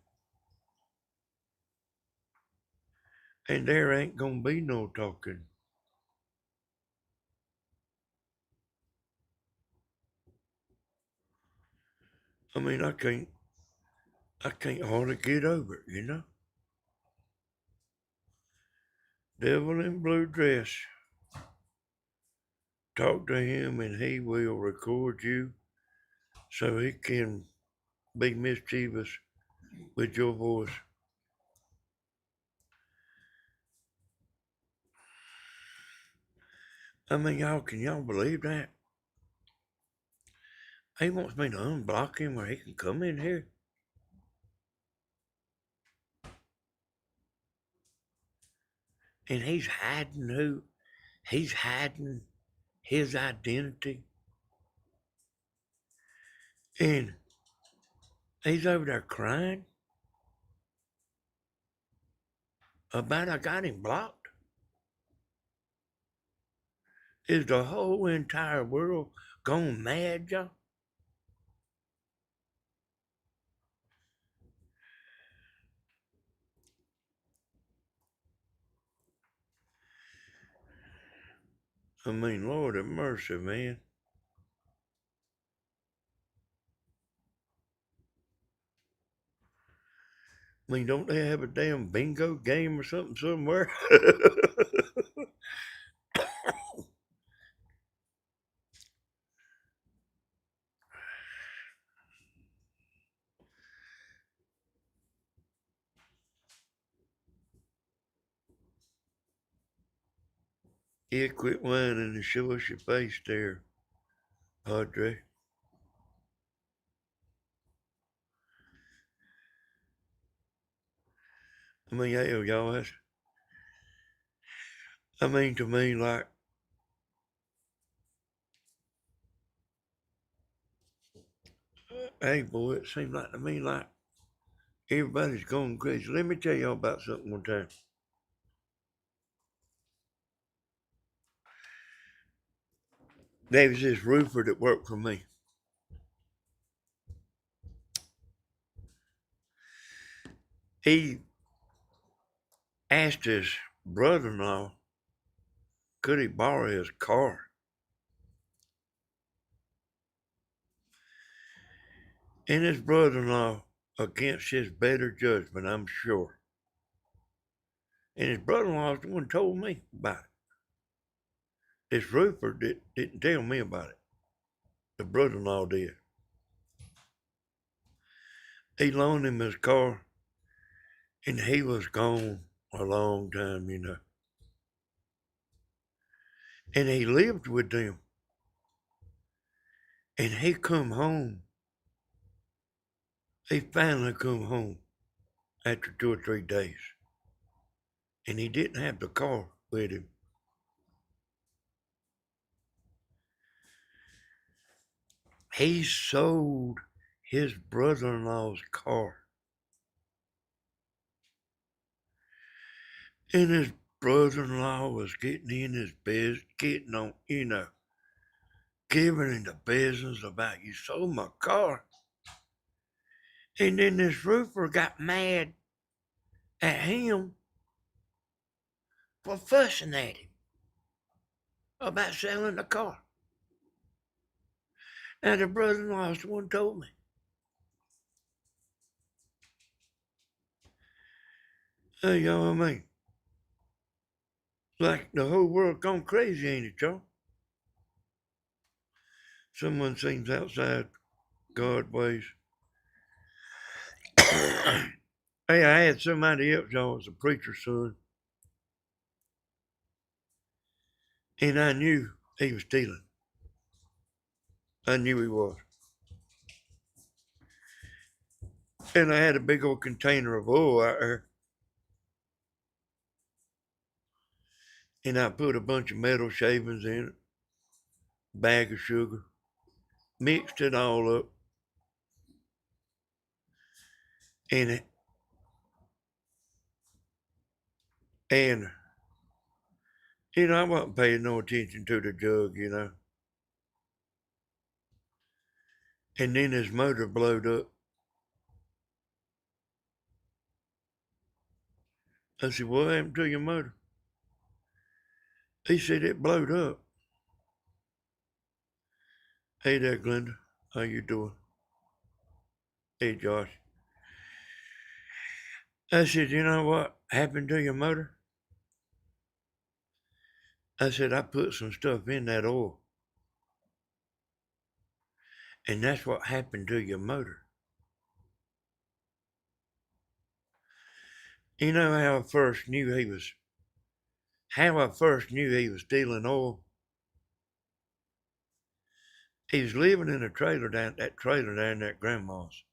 And there ain't gonna be no talking. I mean, I can't hardly get over it, you know. Devil in blue dress. Talk to him and he will record you so he can be mischievous with your voice. I mean, y'all, can y'all believe that? He wants me to unblock him where he can come in here. And he's hiding who? He's hiding his identity. And he's over there crying about I got him blocked. Is the whole entire world gone mad, y'all? I mean, Lord have mercy, man. I mean, don't they have a damn bingo game or something somewhere? Yeah, quit whining and show us your face there, Padre. I mean, hell, y'all, I mean, to me, like, hey, boy, it seems like to me like everybody's going crazy. Let me tell y'all about something one time. There was this roofer that worked for me. He asked his brother-in-law, could he borrow his car? And his brother-in-law, against his better judgment, I'm sure. And his brother-in-law was the one who told me about it. This roofer didn't tell me about it. The brother-in-law did. He loaned him his car, and he was gone a long time. And he lived with them. And he come home. He finally come home after 2 or 3 days. And he didn't have the car with him. He sold his brother-in-law's car. And his brother-in-law was getting in his business, getting on, giving him the business about you sold my car. And then this roofer got mad at him for fussing at him about selling the car. Now the brother-in-law was the one told me. Hey, y'all, I mean, like the whole world gone crazy, ain't it, y'all? Someone seems outside God's ways. Hey, I had somebody else, y'all, was a preacher's son. And I knew he was stealing. I knew he was. And I had a big old container of oil out there. And I put a bunch of metal shavings in it, bag of sugar, mixed it all up. And and I wasn't paying no attention to the jug. And then his motor blowed up. I said, what happened to your motor? He said, it blowed up. Hey there, Glenda. How you doing? Hey, Josh. I said, you know what happened to your motor? I said, I put some stuff in that oil. And that's what happened to your motor. You know how I first knew he was stealing oil? He was living in a trailer down at grandma's.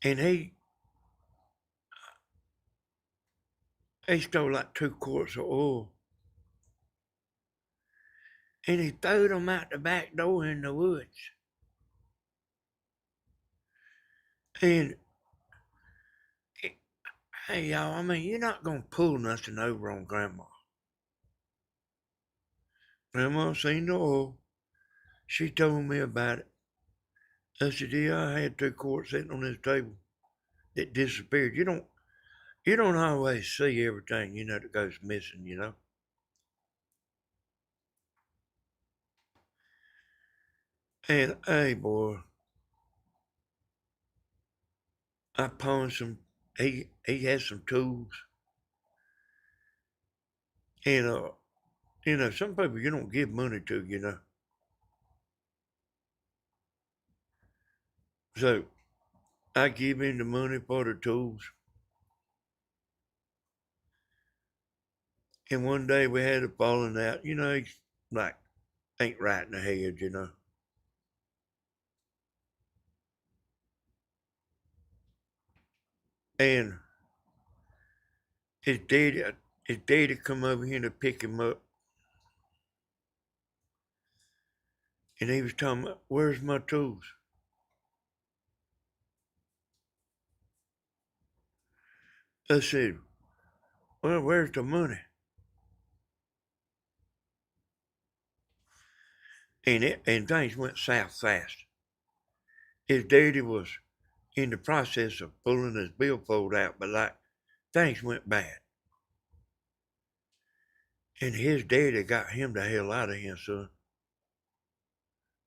And he stole like 2 quarts of oil. And he threw them out the back door in the woods. And hey y'all, I mean, you're not gonna pull nothing over on grandma. Grandma seen the oil. She told me about it. I said, yeah, I had 2 quarts sitting on this table that disappeared. You don't always see everything, that goes missing. And hey boy, I pawned some he had some tools. And some people you don't give money to. So I give him the money for the tools. And one day we had a falling out. He's like ain't right in the head. And his daddy, His daddy come over here to pick him up, and he was talking about, where's my tools? I said, well, where's the money? And things went south fast. His daddy was in the process of pulling his billfold out, but like things went bad. And his daddy got him the hell out of here, son.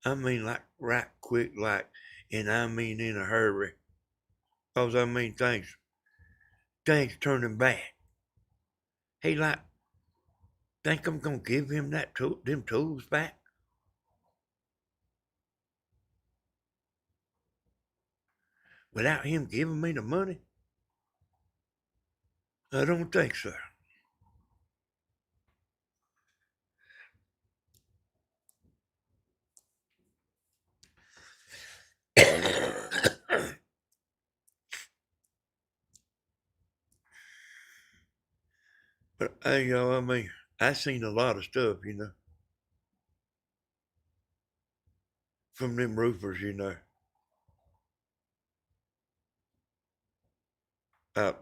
I mean, like right quick, like, and I mean in a hurry. Cause I mean things turning bad. He like, think I'm gonna give him them tools back without him giving me the money? I don't think so. But hey, I mean, I seen a lot of stuff, from them roofers, Uh,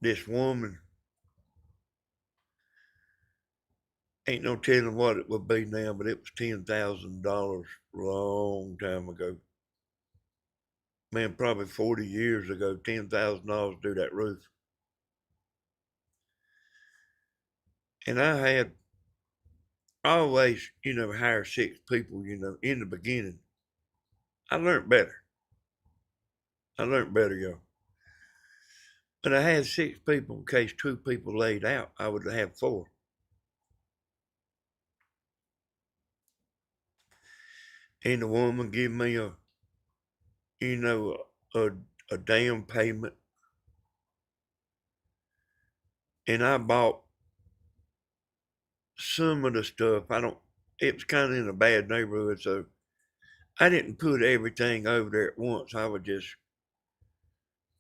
this woman, ain't no telling what it would be now, but it was $10,000 a long time ago. Man, probably 40 years ago, $10,000 to do that roof. And I had always, hire 6 people, in the beginning. I learned better. Y'all. But I had 6 people in case 2 people laid out. I would have 4. And the woman give me you know, a, a down payment. And I bought some of the stuff. It was kind of in a bad neighborhood, so I didn't put everything over there at once. I would just,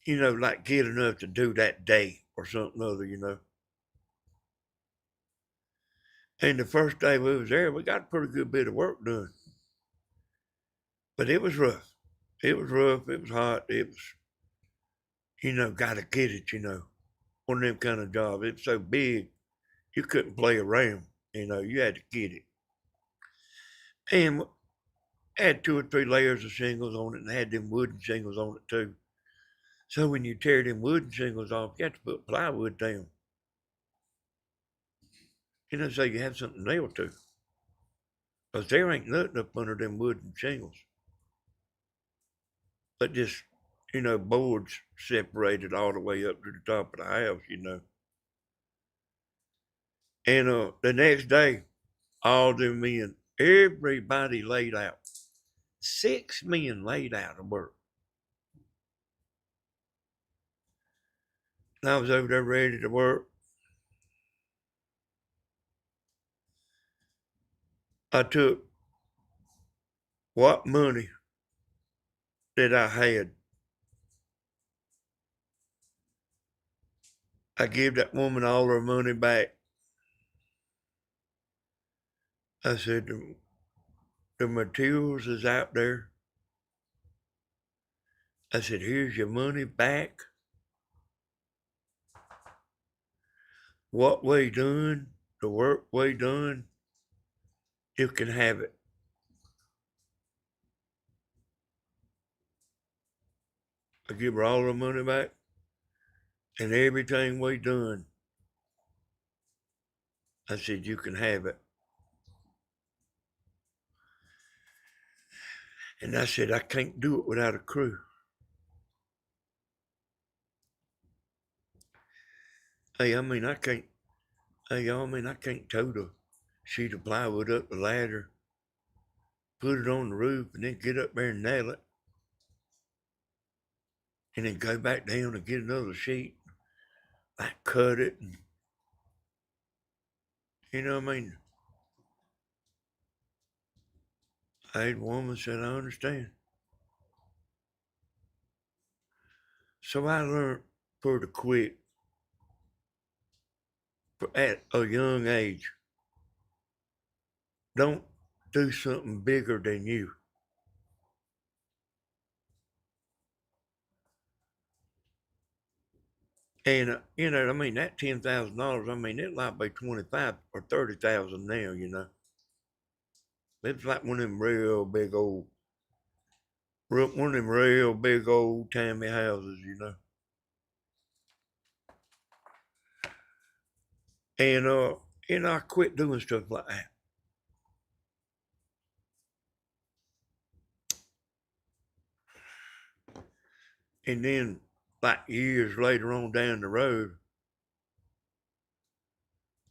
like get enough to do that day or something other. And the first day we was there, we got a pretty good bit of work done. But it was rough. It was rough. It was hot. It was, got to get it, one of them kind of jobs. It's so big, you couldn't play around. You had to get it. And had 2 or 3 layers of shingles on it and had them wooden shingles on it too. So when you tear them wooden shingles off, you have to put plywood down. So you have something nailed to. Because there ain't nothing up under them wooden shingles. But just, boards separated all the way up to the top of the house. And the next day, all them men, everybody laid out. 6 men laid out of work. And I was over there ready to work. I took what money that I had. I gave that woman all her money back. I said, the materials is out there. I said, here's your money back. What we done, the work we done, you can have it. I give her all her money back and everything we done. I said, you can have it. And I said, I can't do it without a crew. Hey, I can't, I can't tote a sheet of plywood up the ladder, put it on the roof, and then get up there and nail it. And then go back down and get another sheet, like cut it. And, you know what I mean? I had a woman said, I understand. So I learned pretty quick at a young age. Don't do something bigger than you. And I mean that $10,000. I mean it might be 25 or 30,000 now. It's like one of them real big old, one of them real big old timey houses. And I quit doing stuff like that. And then, like years later on down the road,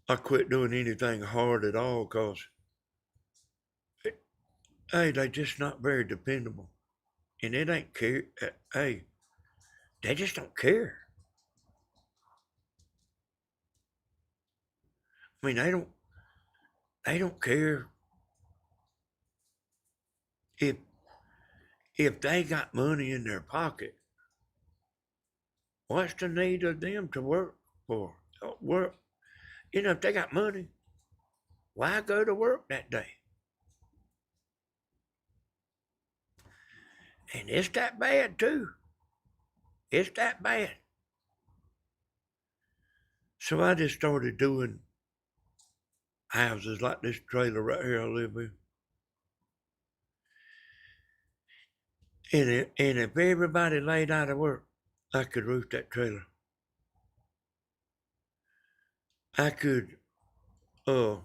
I quit doing anything hard at all because, hey, they just not very dependable. And it ain't care. Hey, they just don't care. I mean, they don't care if they got money in their pocket. What's the need of them to work for? Work, if they got money, why go to work that day? And it's that bad too. It's that bad. So I just started doing houses like this trailer right here I live in. And if everybody laid out of work, I could roof that trailer. I could uh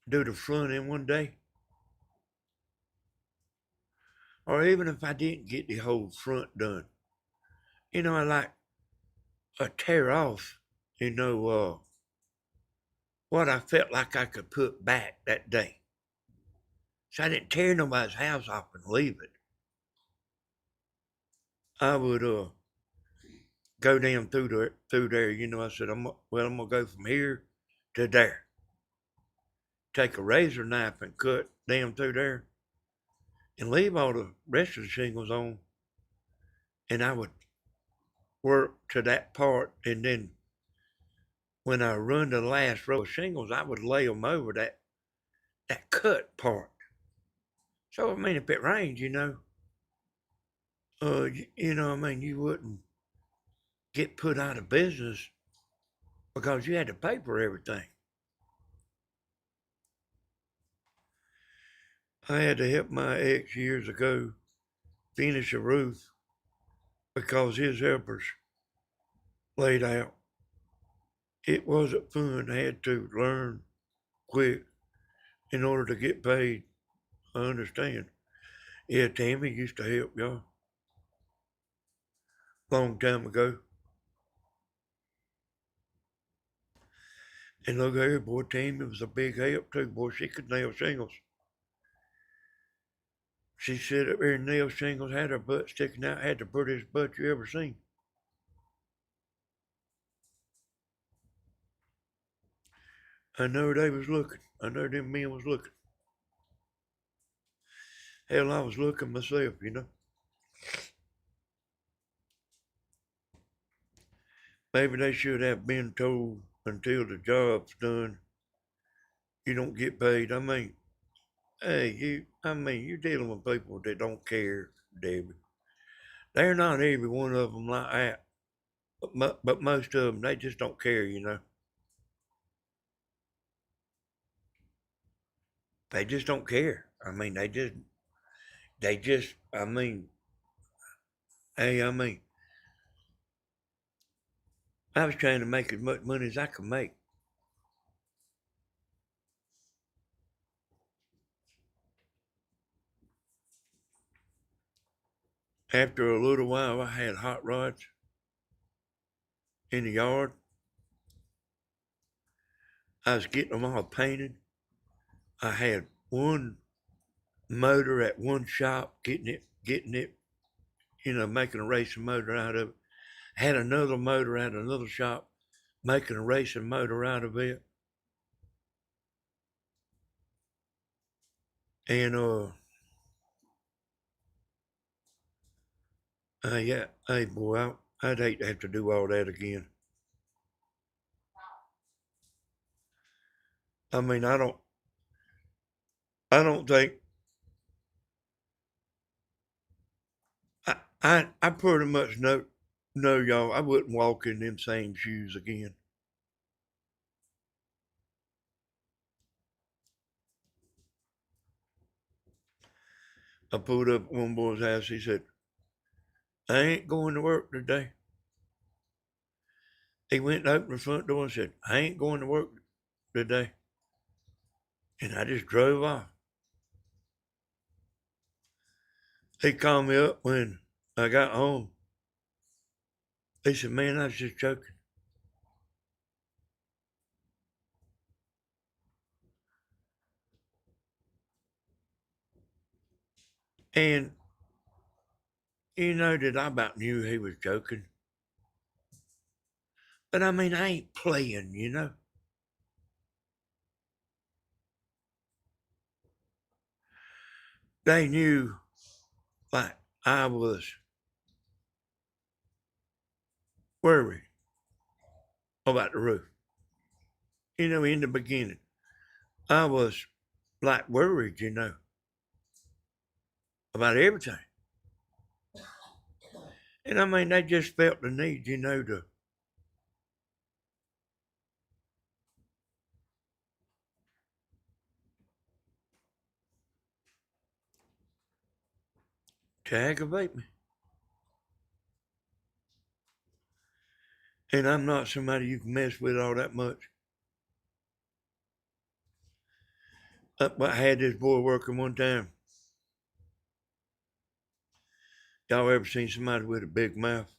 do the front in one day. Or even if I didn't get the whole front done. I like tear off, what I felt like I could put back that day. So I didn't tear nobody's house off and leave it. I would go down through there. I said, I'm gonna go from here to there. Take a razor knife and cut down through there, and leave all the rest of the shingles on. And I would work to that part, and then when I run the last row of shingles, I would lay them over that cut part. So I mean, if it rains, I mean, you wouldn't get put out of business because you had to pay for everything. I had to help my ex years ago finish a roof because his helpers laid out. It wasn't fun. I had to learn quick in order to get paid. I understand. Yeah, Tammy used to help y'all long time ago. And look here, boy, Tammy was a big help too. Boy, she could nail shingles. She sit up there and nailed shingles, had her butt sticking out, had the prettiest butt you ever seen. I know they was looking. I know them men was looking. Hell, I was looking myself. Maybe they should have been told until the job's done, you don't get paid. I mean, hey, you're dealing with people that don't care, Debbie. They're not every one of them like that, but most of them, they just don't care. They just don't care. I mean, I mean, hey, I was trying to make as much money as I could make. After a little while, I had hot rods in the yard. I was getting them all painted. I had one motor at one shop, getting it, making a racing motor out of it. Had another motor at another shop, making a racing motor out of it. And yeah, hey boy, I'd hate to have to do all that again. I mean, I don't think, I pretty much know y'all, I wouldn't walk in them same shoes again. I pulled up at one boy's house. He said, I ain't going to work today. He went and opened the front door and said, I ain't going to work today. And I just drove off. He called me up when I got home. He said, man, I was just joking. And you know that I about knew he was joking. But I mean, I ain't playing, you know. They knew like I was worried about the roof. You know, in the beginning, I was like worried, you know, about everything. And I mean, they just felt the need, you know, to aggravate me. And I'm not somebody you can mess with all that much. I had this boy working one time. Y'all ever seen somebody with a big mouth?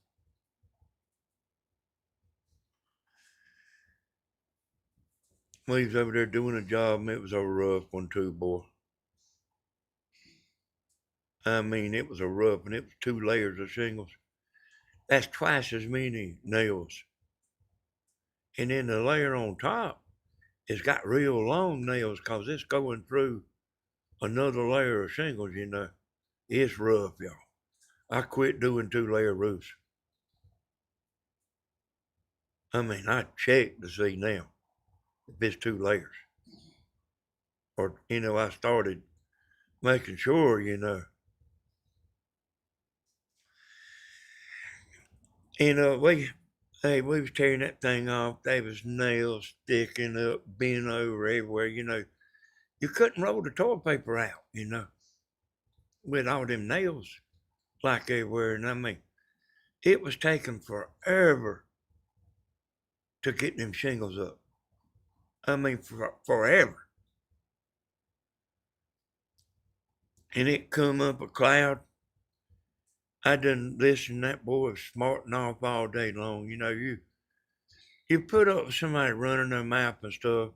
Well, he was over there doing a job, and it was a rough one too, boy. I mean, it was a rough, and it was 2 layers of shingles. That's twice as many nails. And then the layer on top has got real long nails because it's going through another layer of shingles, you know. It's rough, y'all. I quit doing 2 layer roofs. I mean, I check to see now if it's 2 layers. Or, you know, I started making sure, you know. And we was tearing that thing off. There was nails sticking up, bent over everywhere, you know. You couldn't roll the toilet paper out, you know, with all them nails like everywhere. And I mean, it was taking forever to get them shingles up. I mean, forever. And it come up a cloud. I done listened to that boy smarting off all day long. You know, you put up with somebody running their mouth and stuff,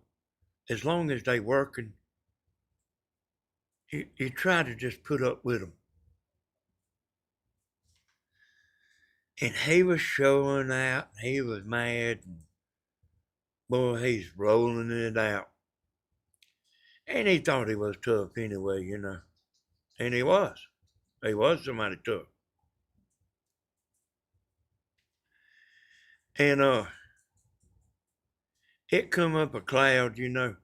as long as they working, you try to just put up with them. And he was showing out, and he was mad, and boy, he's rolling it out. And he thought he was tough anyway, you know. And he was. He was somebody tough. And it come up a cloud, you know.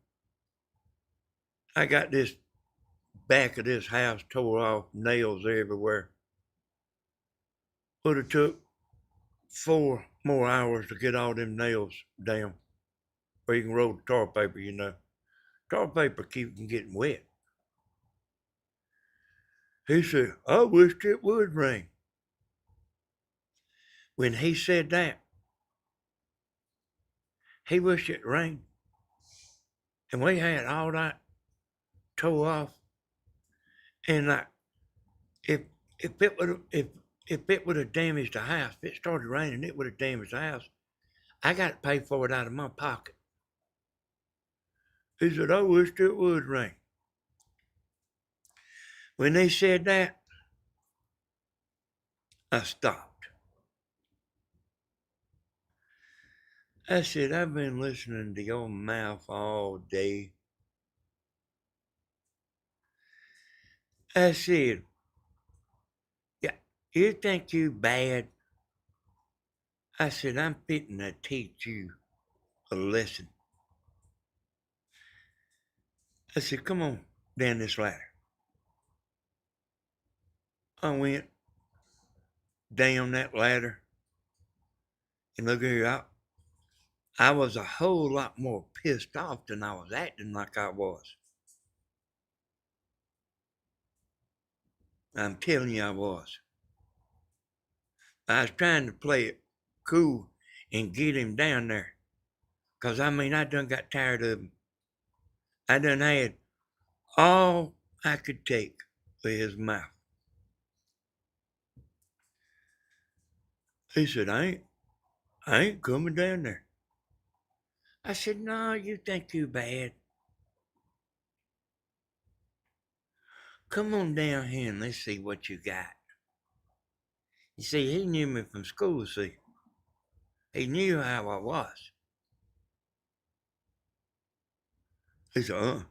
I got this back of this house tore off, nails everywhere. Would have took 4 more hours to get all them nails down. Where you can roll the tar paper, you know. Tar paper keeps from getting wet. He said, I wished it would rain. When he said that, he wished it rained. And we had all that tore off. And like, if if it would if it would have damaged the house, if it started raining, it would have damaged the house. I got to pay for it out of my pocket. He said, I wished it would rain. When they said that, I stopped. I said, I've been listening to your mouth all day. I said, yeah, you think you bad? I said, I'm fitting to teach you a lesson. I said, come on down this ladder. I went down that ladder, and look here, I was a whole lot more pissed off than I was acting like I was. I'm telling you, I was. I was trying to play it cool and get him down there. Because, I mean, I done got tired of him. I done had all I could take for his mouth. He said, I ain't coming down there. I said, no, you think you bad. Come on down here and let's see what you got. You see, he knew me from school, see. He knew how I was. He said,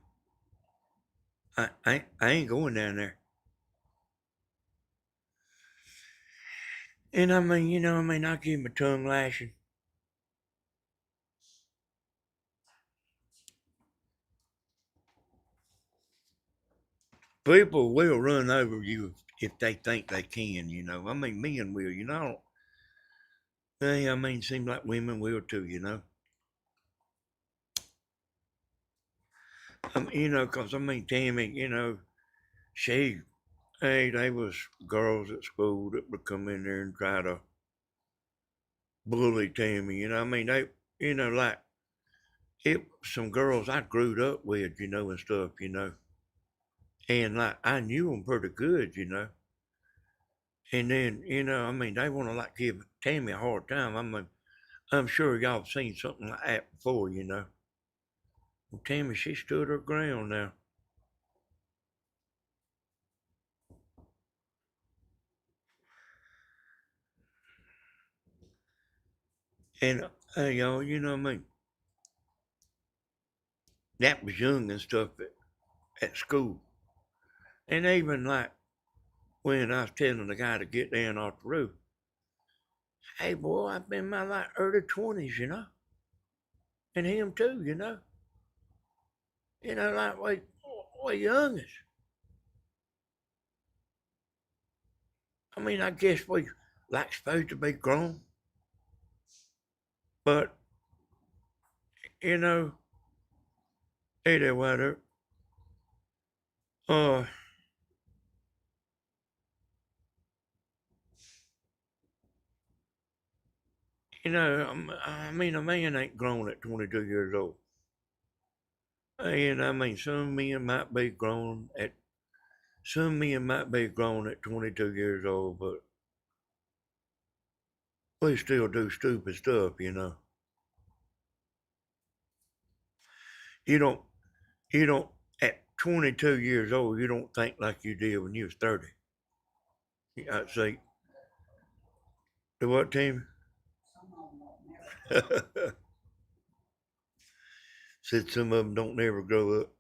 I ain't going down there. And I mean, I give him a tongue lashing. People will run over you if they think they can. I mean, men will. Hey, I mean, seems like women will too. Because I mean, Tammy, she, hey, they was girls at school that would come in there and try to bully Tammy. I mean, like, it some girls I grew up with, and stuff. And like, I knew them pretty good. And then, I mean, they want to like give Tammy a hard time. I'm sure y'all have seen something like that before. Well, Tammy, she stood her ground now. And, y'all, I mean, that was young and stuff at school. And even like when I was telling the guy to get down off the roof, hey, boy, I've been in my like early 20s. And him too. Like way youngest. I mean, I guess we like supposed to be grown, but you know, either whether, uh, I mean, a man ain't grown at 22 years old. And I mean, some men might be grown at 22 years old, but we still do stupid stuff. You don't, you don't, at 22 years old, you don't think like you did when you was 30. I'd say, the what, team? Said some of them don't never grow up.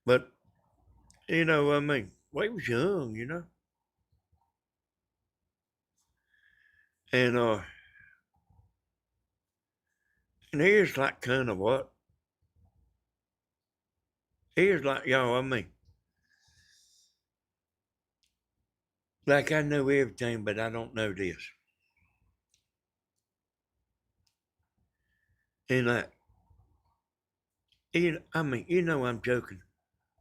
But, I mean, we was young. And, and here's like kind of what, here's like, y'all, I mean, like I know everything, but I don't know this. And like, I mean, I'm joking,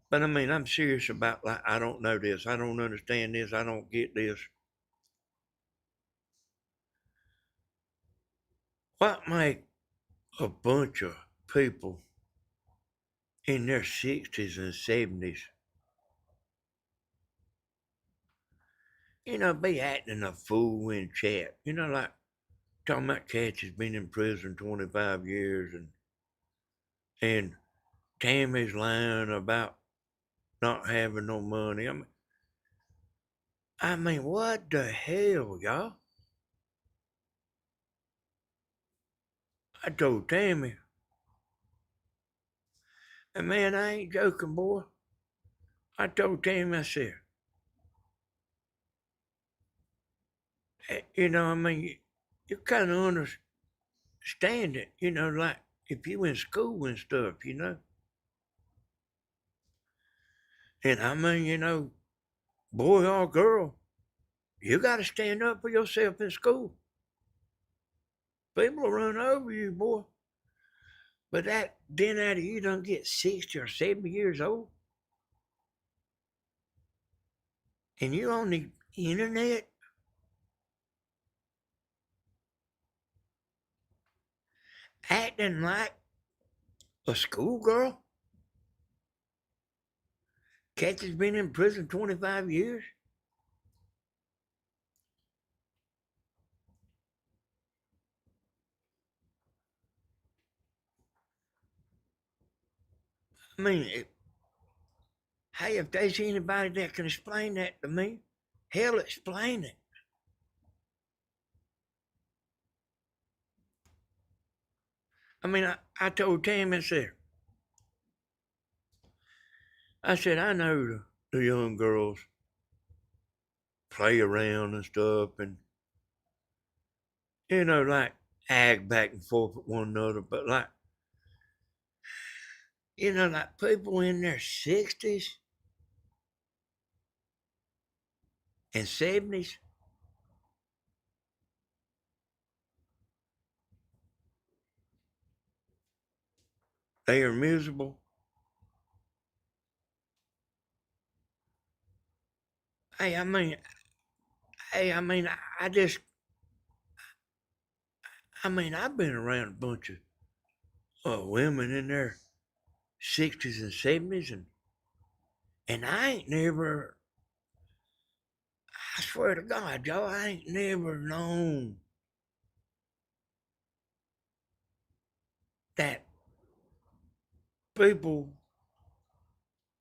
but I mean, I'm serious about like, I don't know this, I don't understand this, I don't get this. What make a bunch of people in their 60s and 70s, be acting a fool in chat? Like talking about cats has been in prison 25 years and Tammy's lying about not having no money. I mean, what the hell, y'all? I told Tammy, and man, I ain't joking, boy. I told Tammy, I said, I mean, you kind of understand it, like if you in school and stuff. And I mean, boy or girl, you got to stand up for yourself in school. People will run over you, boy. But then after you don't get 60 or 70 years old, and you on the internet, acting like a schoolgirl, cat that's been in prison 25 years. I mean, hey, if there's anybody that can explain that to me, hell, explain it. I mean, I told Tam, I said, I know the young girls play around and stuff and, like ag back and forth with one another, but like, like people in their 60s and 70s, they are miserable. Hey, I mean, I just, I've been around a bunch of women in their 60s and 70s, and I ain't never, I swear to God, y'all, I ain't never known that people,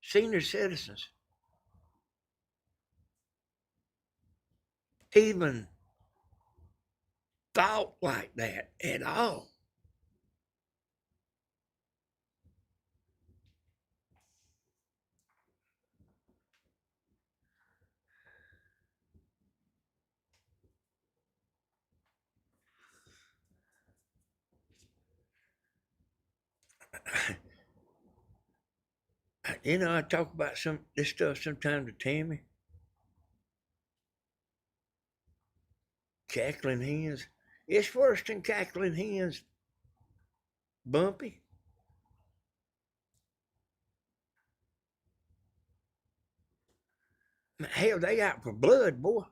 senior citizens, even thought like that at all. I talk about this stuff sometimes to Tammy. Cackling hens. It's worse than cackling hens, Bumpy. Hell, they out for blood, boy.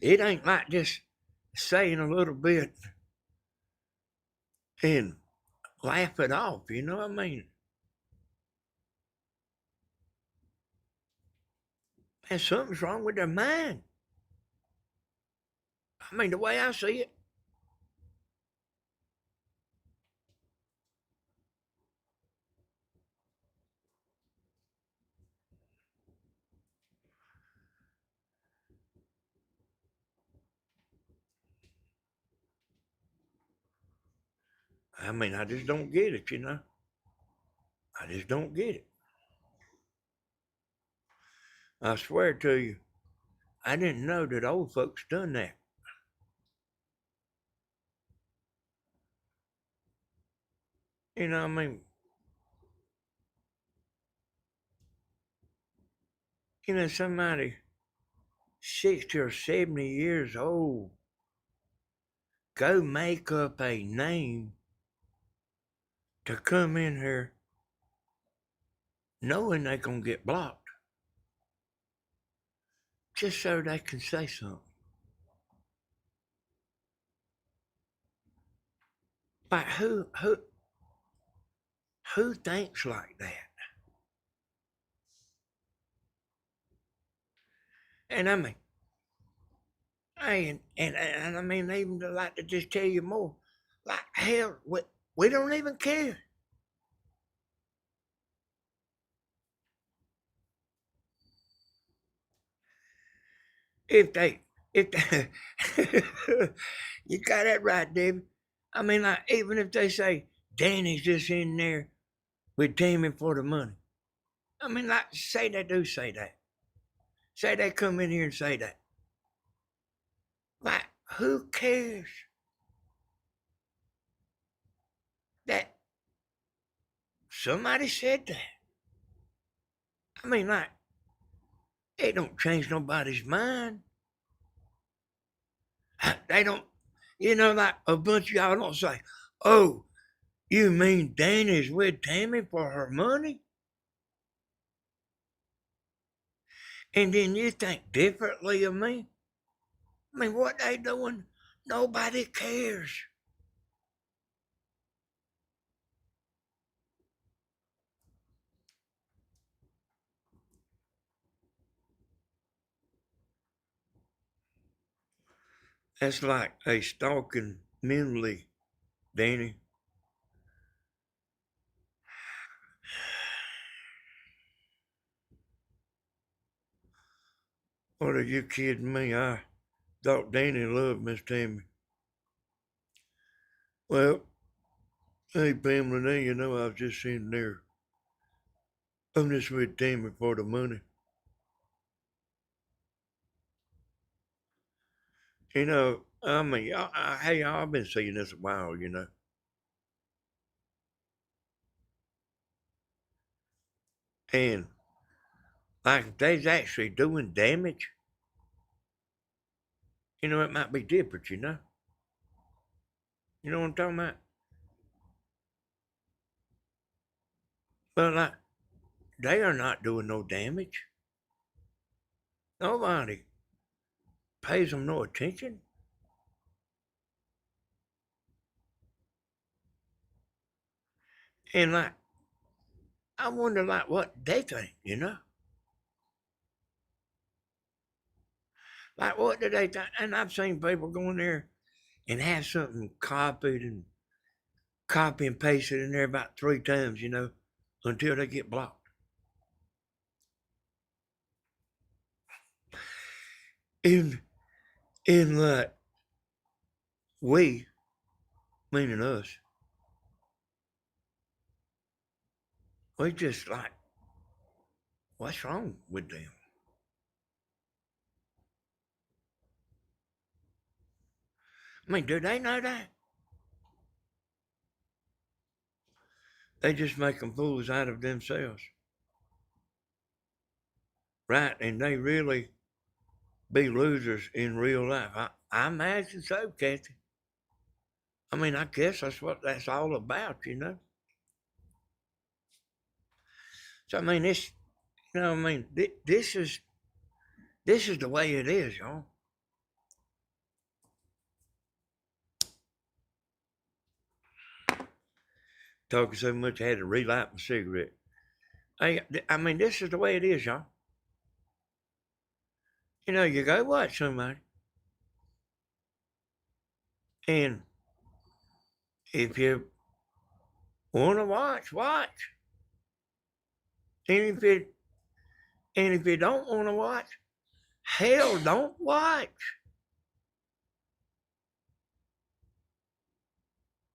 It ain't like just saying a little bit and laugh it off, you know what I mean? And something's wrong with their mind. I mean, the way I see it. I mean, I just don't get it, I just don't get it. I swear to you, I didn't know that old folks done that. I mean, somebody 60 or 70 years old go make up a name to come in here knowing they're going to get blocked just so they can say something. Like who thinks like that? And I mean, and I mean, even to like to just tell you more, like hell, we don't even care. If they you got that right, David. I mean, like even if they say Danny's just in there with Tammy for the money. I mean, like say they do say that. Say they come in here and say that. Like Who cares that somebody said that? I mean, like, it don't change nobody's mind. They don't, like a bunch of y'all don't say, oh, you mean Danny's with Tammy for her money? And then you think differently of me? I mean, what they doing? Nobody cares. That's like a stalking mentally, Danny. What are you kidding me? I thought Danny loved Miss Tammy. Well, hey, Pamela, now you know I've just seen there. I'm just with Tammy for the money. I mean, hey, I've been saying this a while. And like if they's actually doing damage, it might be different. You know what I'm talking about? But like, they are not doing no damage. Nobody pays them no attention. And like, I wonder like what they think. Like what do they think? And I've seen people go in there and have something copied and copy and paste it in there about 3 times, until they get blocked. And like we, meaning us, we just like, what's wrong with them? I mean, do they know that? They just make them fools out of themselves. Right? And they really be losers in real life. I imagine so, Kathy. I mean, I guess that's what that's all about. So I mean, this is the way it is, y'all. Talking so much, I had to relight my cigarette. I mean, this is the way it is, y'all. You go watch somebody, and if you want to watch, watch. And if you don't want to watch, hell, don't watch.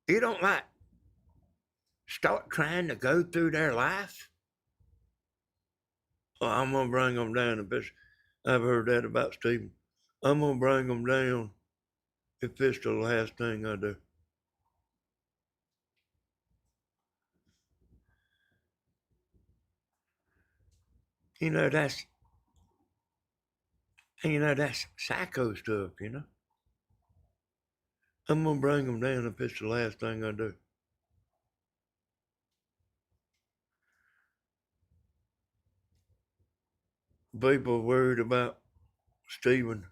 You don't like start trying to go through their life. Well, I'm gonna bring them down if it's. I've heard that about Stephen. I'm gonna bring them down if it's the last thing I do. You know that's that's psycho stuff. I'm gonna bring them down if it's the last thing I do. People worried about Stephen,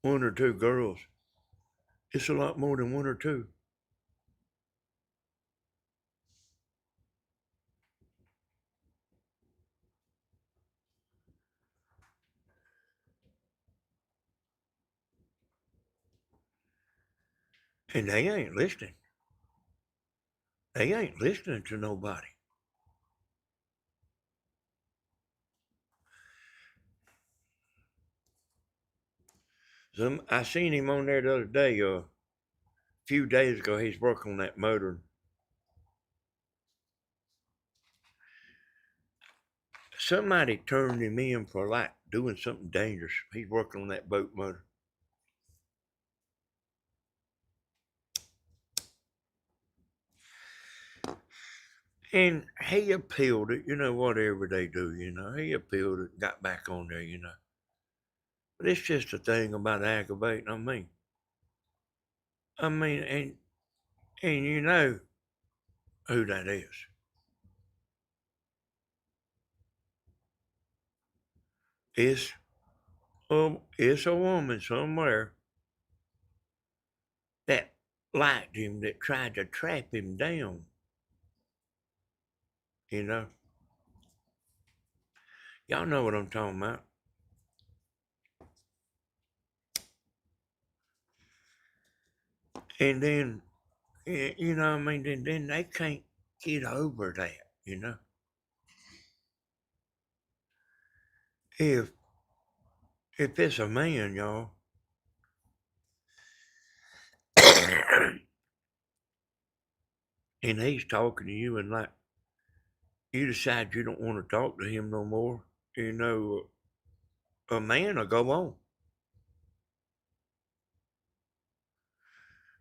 one or two girls. It's a lot more than one or two. And they ain't listening. They ain't listening to nobody. I seen him on there the other day, a few days ago. He's working on that motor. Somebody turned him in for like doing something dangerous. He's working on that boat motor. And he appealed it, whatever they do, he appealed it, got back on there. But it's just a thing about aggravating. And you know who that is. It's it's a woman somewhere that liked him, that tried to trap him down. You know, y'all know what I'm talking about. And then, then they can't get over that. If if it's a man, y'all, and he's talking to you, and like you decide you don't want to talk to him no more, a man will go on.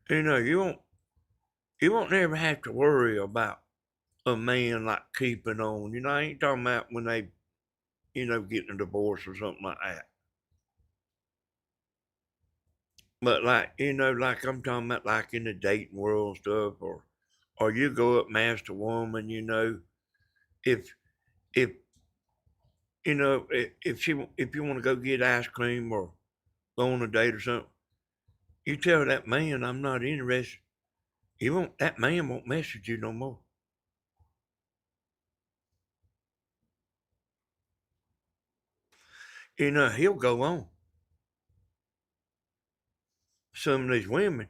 You won't never have to worry about a man like keeping on. I ain't talking about when they, getting a divorce or something like that. But like, like I'm talking about like in the dating world and stuff, or you go up and ask a woman, if if if you want to go get ice cream or go on a date or something, you tell that man I'm not interested. That man won't message you no more. He'll go on. Some of these women,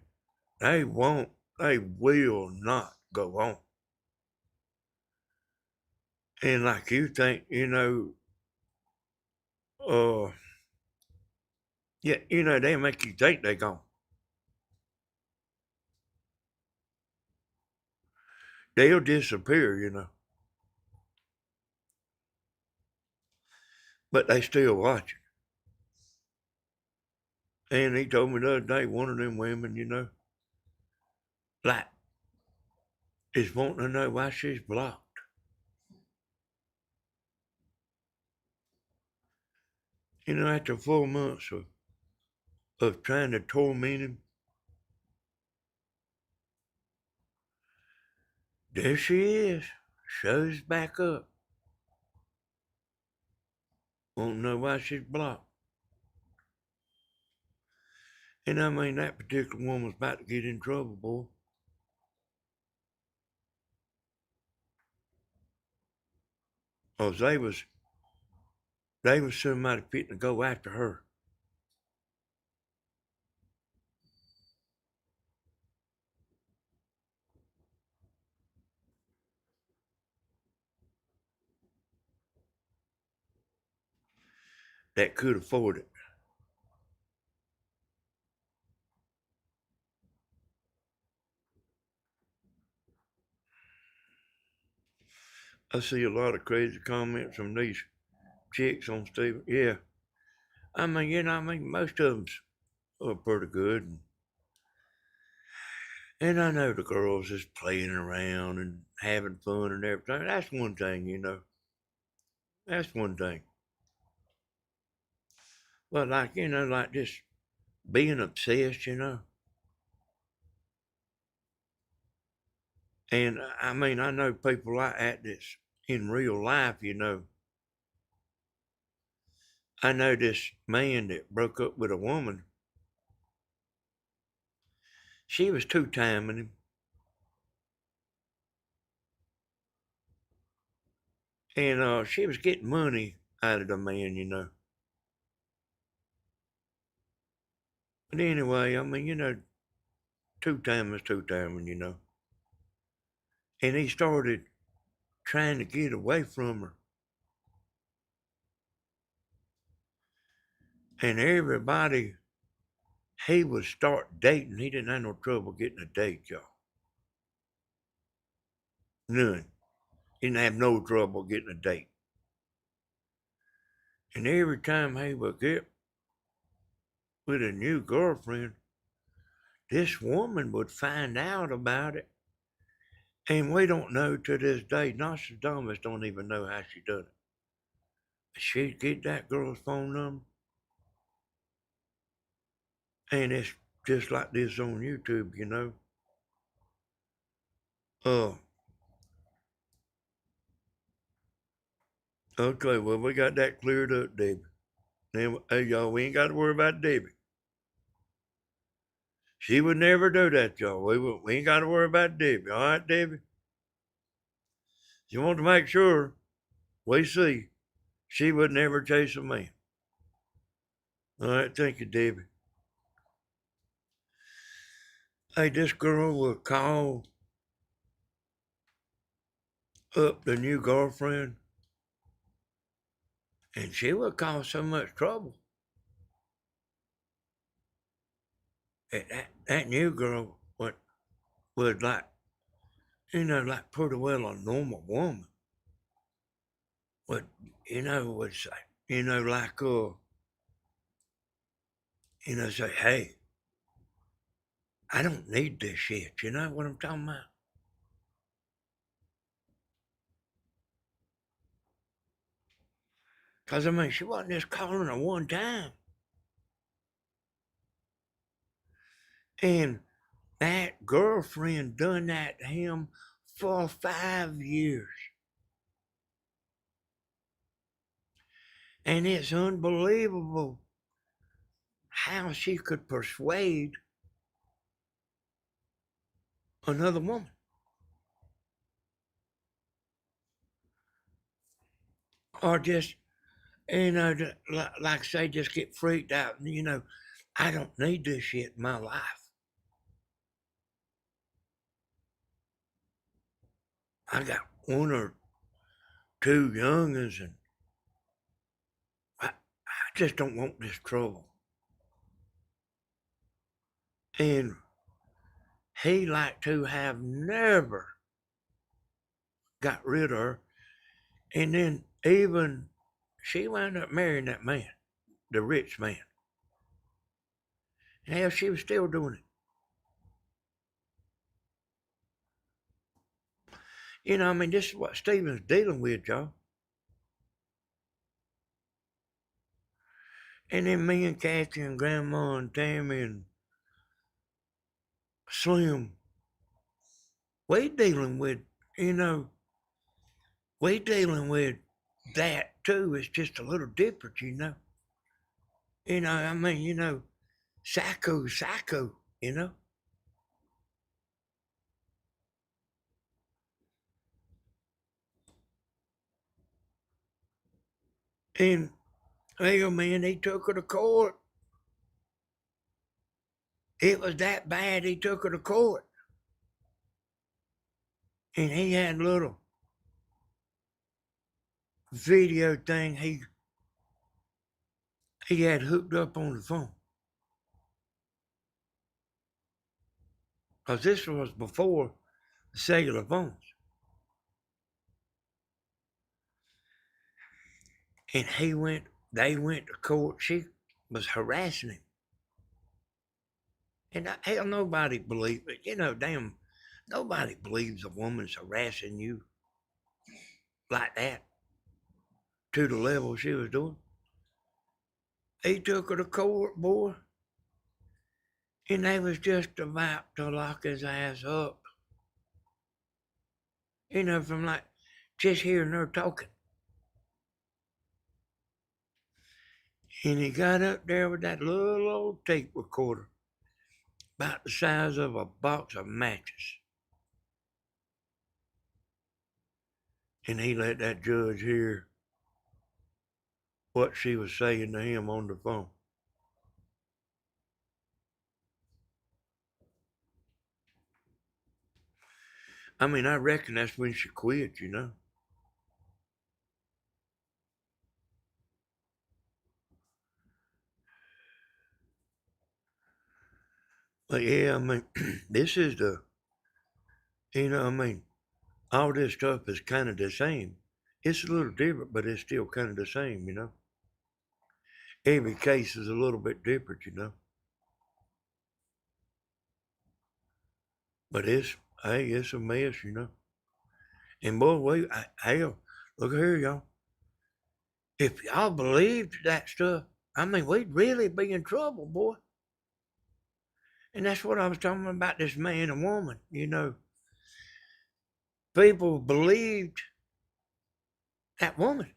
they will not go on. And like you think, uh, yeah, they make you think they gone. They'll disappear. But they still watching. And he told me the other day, one of them women, like, is wanting to know why she's blocked. After 4 months of trying to torment him, there she is, shows back up. Won't know why she's blocked. And that particular woman's about to get in trouble, boy. Cause they was somebody fitting to go after her. That could afford it. I see a lot of crazy comments from these chicks on Steve. Yeah. Most of them are pretty good. And I know the girls is playing around and having fun and everything. That's one thing. That's one thing. But like just being obsessed. And I know people like that's in real life. I know this man that broke up with a woman. She was two-timing him. And she was getting money out of the man. But anyway, two-timing is two-timing. And he started trying to get away from her. And everybody he would start dating, he didn't have no trouble getting a date, y'all. None. He didn't have no trouble getting a date. And every time he would get with a new girlfriend, this woman would find out about it And we don't know to this day. Nostradamus don't even know how she done it. She'd get that girl's phone number, and it's just like this on YouTube, you know. Oh, okay, well, we got that cleared up, Debbie. Now, hey, y'all, we ain't got to worry about Debbie. She would never do that, y'all. We ain't got to worry about Debbie. All right, Debbie? You want to make sure we see she would never chase a man. All right, thank you, Debbie. Hey, this girl will call up the new girlfriend, and she would cause so much trouble. That new girl would like, like pretty well a normal woman. Would, would say, like, say, hey, I don't need this shit. You know what I'm talking about? Because, I mean, she wasn't just calling her one time. And that girlfriend done that to him for 5 years. And it's unbelievable how she could persuade another woman. Or just, like say, just get freaked out. I don't need this shit in my life. I got one or two youngins, and I just don't want this trouble. And he like to have never got rid of her. And then even she wound up marrying that man, the rich man. And hell, she was still doing it. I mean, this is what Stephen's dealing with, y'all. And then me and Kathy and Grandma and Tammy and Slim, we dealing with, we dealing with that too. It's just a little different. I mean, psycho, you know. And hell, man, he took her to court. It was that bad, he took her to court. And he had a little video thing he had hooked up on the phone. Because this was before the cellular phones. And they went to court. She was harassing him. And hell, nobody believed it. Damn, nobody believes a woman's harassing you like that to the level she was doing. He took her to court, boy, and they was just about to lock his ass up. From like just hearing her talking. And he got up there with that little old tape recorder, about the size of a box of matches. And he let that judge hear what she was saying to him on the phone. I mean, I reckon that's when she quit. But yeah, I mean, this is I mean, all this stuff is kind of the same. It's a little different, but it's still kind of the same. Every case is a little bit different. But it's a mess. And boy, hell, look here, y'all. If y'all believed that stuff, I mean, we'd really be in trouble, boy. And that's what I was talking about, this man and woman. People believed that woman.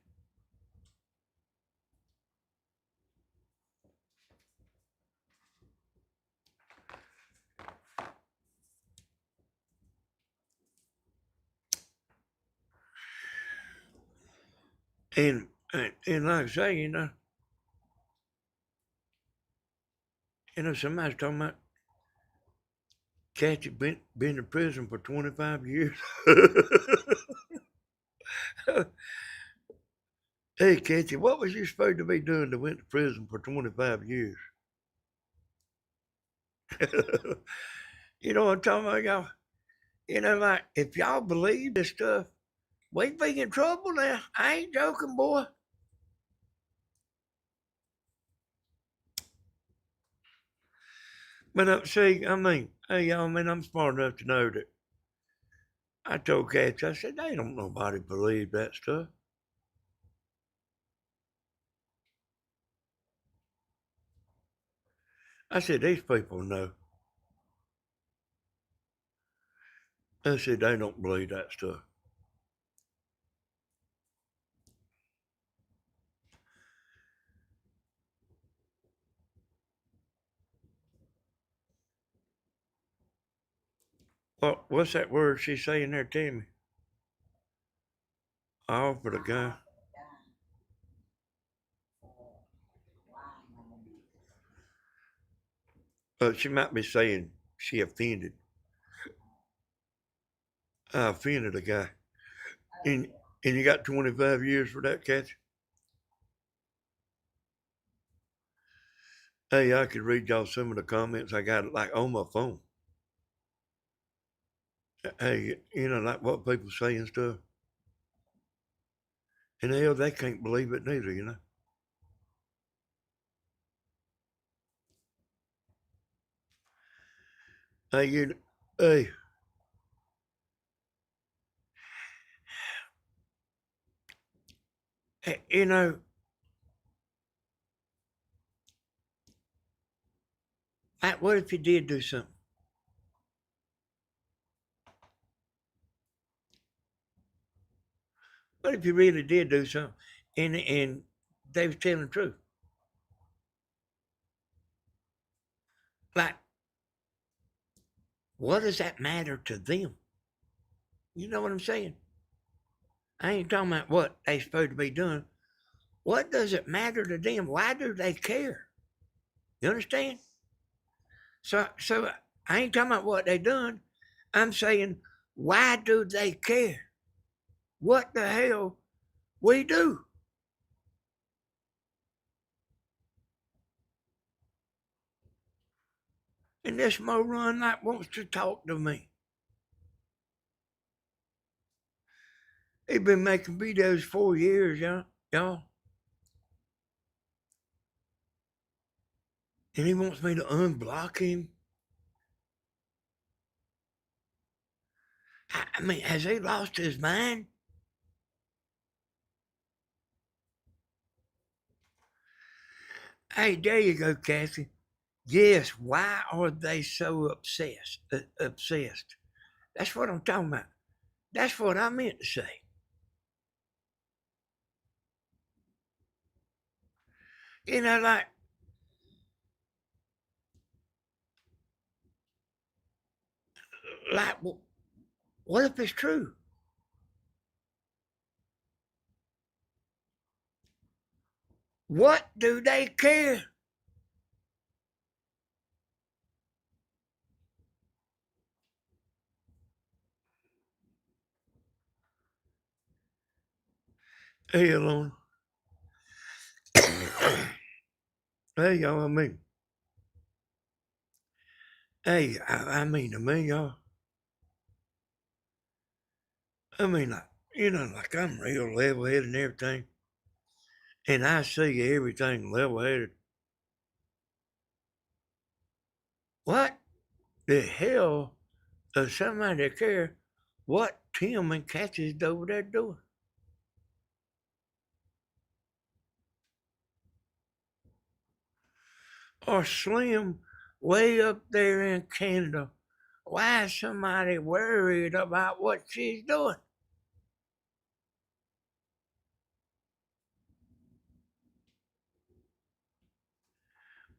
And like I say, somebody's talking about Kathy been in prison for 25 years. Hey, Kathy, what was you supposed to be doing to went to prison for 25 years? You know what I'm talking about, y'all? Like, if y'all believe this stuff, we'd be in trouble now. I ain't joking, boy. But see, hey, y'all, I'm smart enough to know that I told Kathy, I said, they don't nobody believe that stuff. I said, these people know. I said, they don't believe that stuff. Well, what's that word she's saying there, Timmy? I offered a guy. She might be saying she offended. I offended a guy. And, and you got 25 years for that, Kathy? Hey, I could read y'all some of the comments I got like on my phone. Hey, like what people say and stuff. And hell, they can't believe it neither. Hey, hey, hey, like, what if you did do something? What if you really did do something and they was telling the truth? Like, what does that matter to them? You know what I'm saying? I ain't talking about what they supposed to be doing. What does it matter to them? Why do they care? You understand? So I ain't talking about what they done. I'm saying, why do they care? What the hell we do? And this moron like wants to talk to me. He been making videos 4 years, y'all. And he wants me to unblock him. I mean, has he lost his mind? Hey, there you go, Cassie. Yes, why are they so obsessed? Obsessed. That's what I'm talking about. That's what I meant to say. Like, like, what if it's true? What do they care? Hey, alone. Hey, y'all, hey, I mean, to me, y'all, like, like I'm real level headed and everything, and I see everything level headed. What the hell does somebody care what Tim and Kathy is over there doing. Or Slim way up there in Canada. Why is somebody worried about what she's doing?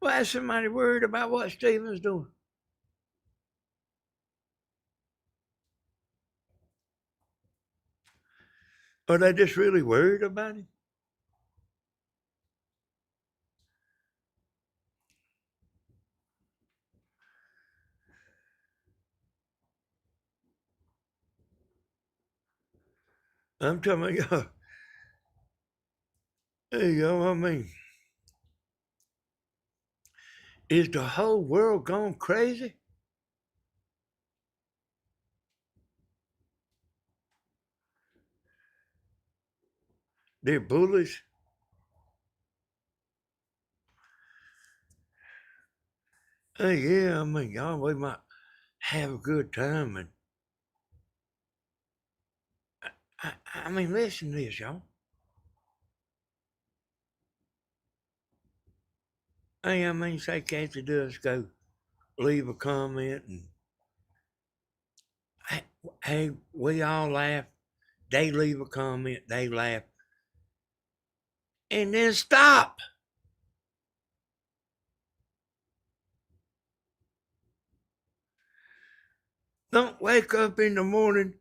Why is somebody worried about what Steven's doing? Are they just really worried about him? I'm telling you, hey, yo, I mean, is the whole world gone crazy? They're bullies. Hey, yeah, I mean, y'all, we might have a good time. And I mean, listen to this, y'all. Hey, I mean, say Kathy does go leave a comment and hey, we all laugh. They leave a comment, they laugh, and then stop. Don't wake up in the morning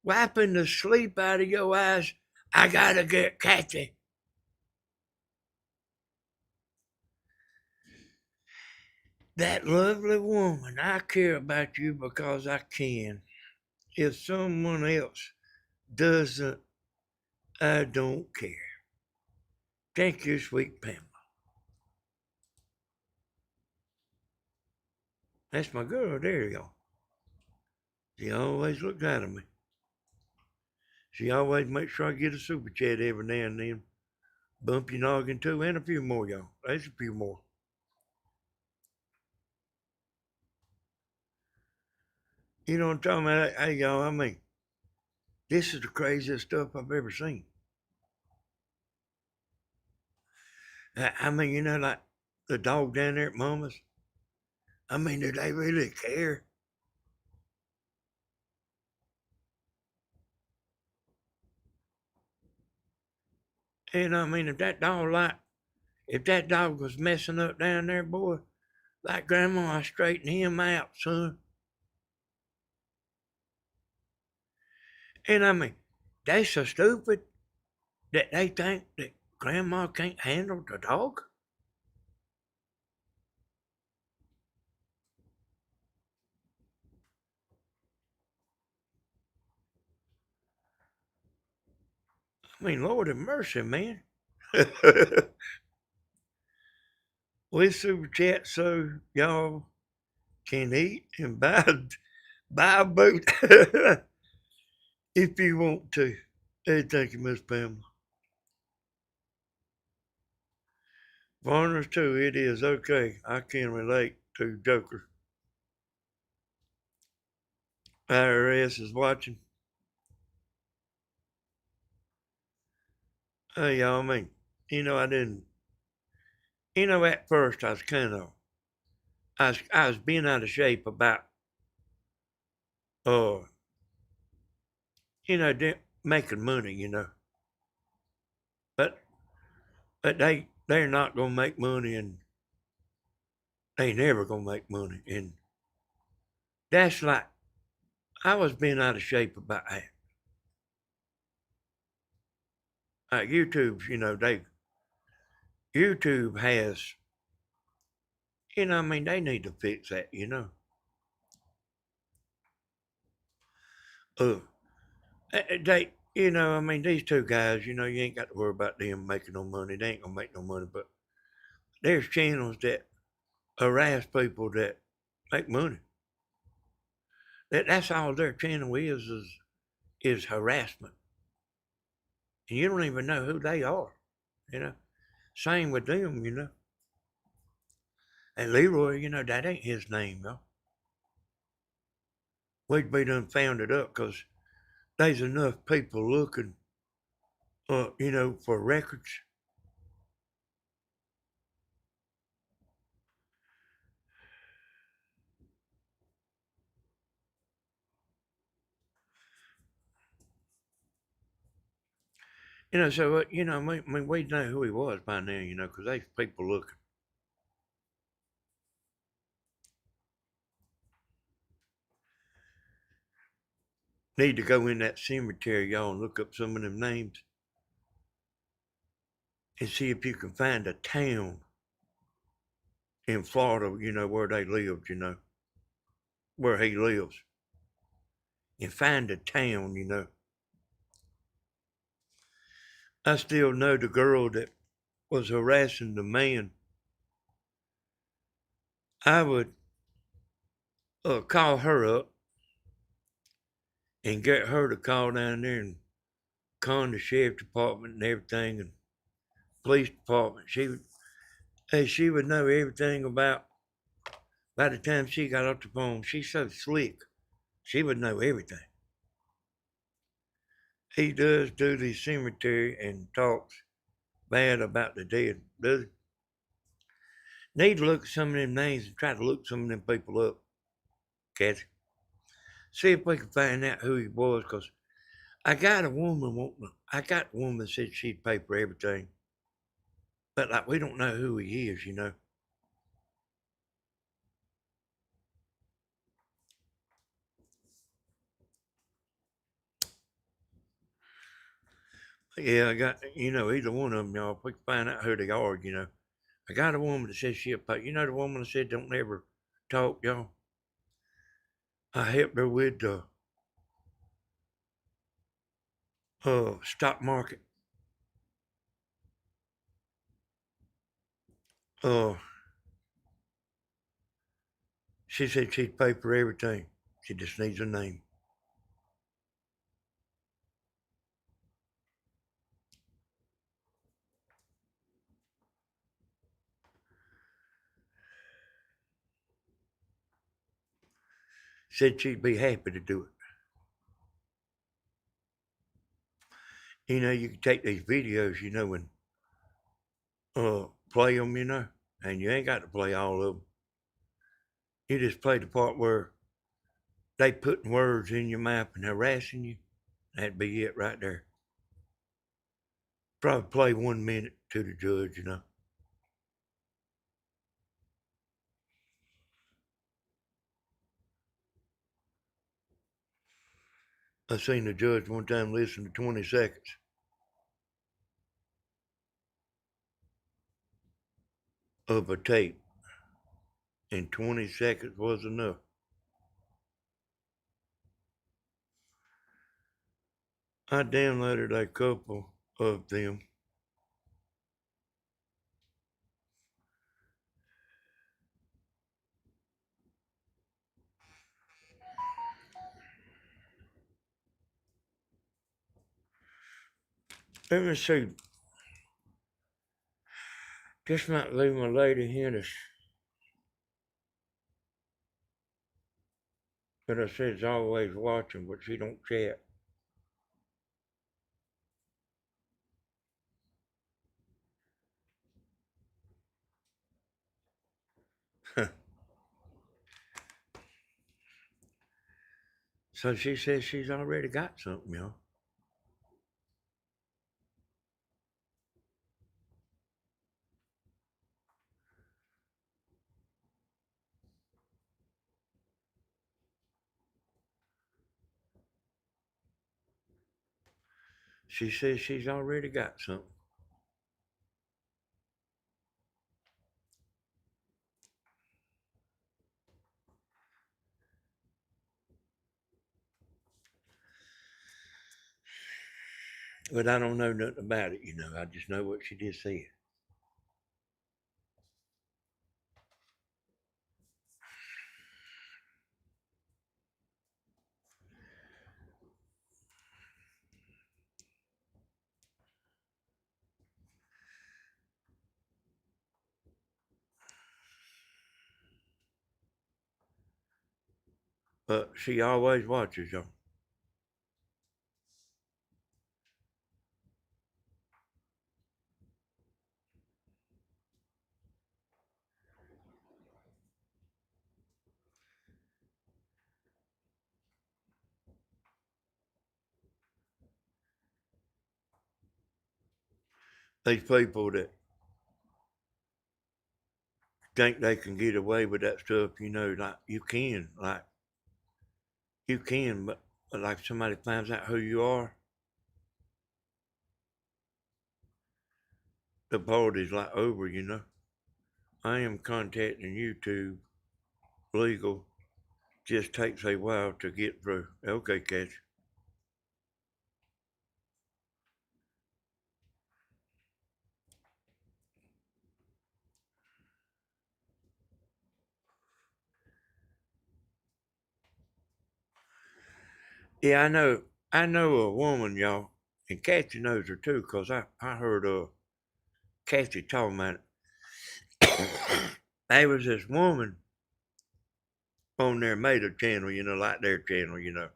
wiping the sleep out of your eyes. I gotta get Kathy. That lovely woman, I care about you because I can. If someone else doesn't, I don't care. Thank you, sweet Pamela. That's my girl. There you go. She always looks out of me. She always makes sure I get a super chat every now and then. Bump your noggin too, and a few more, y'all. There's a few more. You know what I'm talking about? Hey, y'all, I mean, this is the craziest stuff I've ever seen. I mean, you know, like the dog down there at Mama's. I mean, do they really care? And I mean, if that dog was messing up down there, boy, like Grandma, I straighten him out, son. And I mean, they so stupid that they think that Grandma can't handle the dog. I mean, Lord have mercy, man. We super chat so y'all can eat and buy a boat if you want to. Hey, thank you, Miss Pamela. Foreigners too, it is okay. I can relate to Joker. IRS is watching. Hey, y'all, I mean, I didn't, at first I was I was being out of shape about, uh, making money. But, they're not going to make money and they never going to make money. And that's like, I was being out of shape about that. Like YouTube has, I mean, they need to fix that. Uh, I mean, these two guys, you ain't got to worry about them making no money. They ain't gonna make no money, but there's channels that harass people that make money. That's all their channel is harassment, and you don't even know who they are. You know, same with them. And Leroy, that ain't his name though. we'd be done found it up because there's enough people looking, for records. So, we'd know who he was by now, because there's people looking. Need to go in that cemetery, y'all, and look up some of them names and see if you can find a town in Florida, where they lived, where he lives. And find a town. I still know the girl that was harassing the man. I would call her up and get her to call down there and con the sheriff department and everything and police department. She would know everything about. By the time she got off the phone, she's so slick. She would know everything. He does do the cemetery and talks bad about the dead, does he? Need to look at some of them names and try to look some of them people up, Kathy. See if we can find out who he was, because I got a woman that said she'd pay for everything. But like we don't know who he is. Yeah, I got either one of them, y'all. If we can find out who they are. I got a woman that says she'll pay. The woman that said don't ever talk, y'all. I helped her with the stock market. Uh, she said she'd pay for everything. She just needs a name. Said she'd be happy to do it. You can take these videos, and play them, and you ain't got to play all of them. You just play the part where they putting words in your mouth and harassing you. That'd be it right there. Probably play 1 minute to the judge. I seen the judge one time listen to 20 seconds of a tape, and 20 seconds was enough. I downloaded a couple of them. Let me see. Just might leave my lady here to, but I said it's always watching, but she don't chat. So she says she's already got something, y'all. She says she's already got something. But I don't know nothing about it. I just know what she just said. but she always watches y'all. These people that think they can get away with that stuff, like you can, but like somebody finds out who you are, the party's like over. I am contacting YouTube legal. Just takes a while to get through. Okay, Catch. Yeah, I know. I know a woman, y'all, and Kathy knows her too, 'cause I heard Kathy talking about it. There was this woman on their Mater channel, like their channel,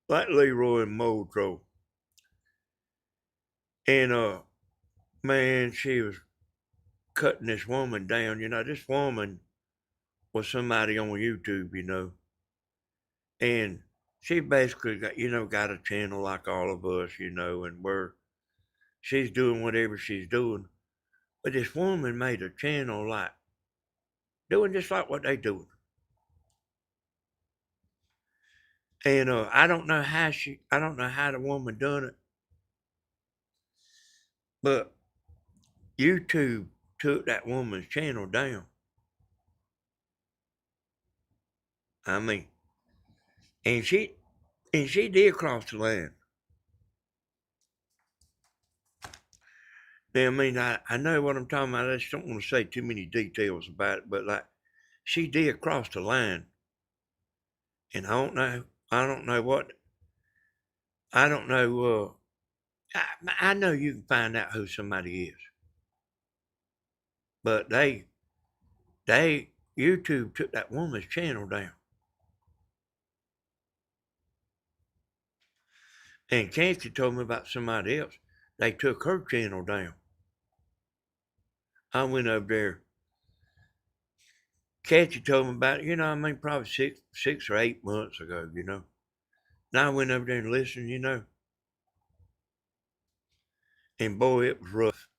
like Leroy and Moldro. And man, she was cutting this woman down. This woman was somebody on YouTube, and she basically got a channel like all of us, and she's doing whatever she's doing. But this woman made a channel like doing just like what they doing. And I don't know how the woman done it, but YouTube took that woman's channel down. I mean, and she did cross the line. Now, I mean, I know what I'm talking about. I just don't want to say too many details about it, but like, she did cross the line, and I don't know what, I don't know. I know you can find out who somebody is, but YouTube took that woman's channel down. And Cancy told me about somebody else. They took her channel down. I went over there. Cancy told me about it, probably 6 or 8 months ago. And I went over there and listened. And boy, it was rough.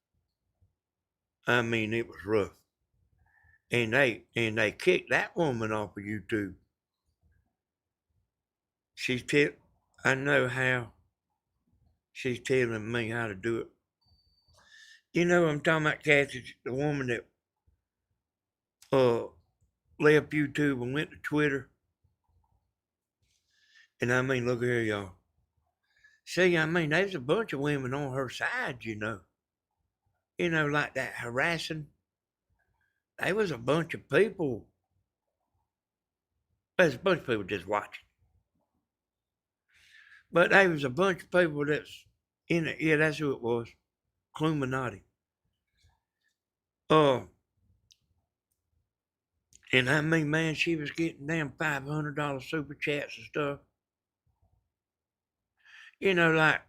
I mean, it was rough. And they kicked that woman off of YouTube. She's tell I know how. She's telling me how to do it. I'm talking about Kathy, the woman that uh left YouTube and went to Twitter. And I mean, look here, y'all. See, I mean, there's a bunch of women on her side. Like that harassing. There was a bunch of people. There's a bunch of people just watching. But there was a bunch of people that's in it. Yeah, that's who it was. Cluminati. Uh, and I mean, man, she was getting damn $500 super chats and stuff. Like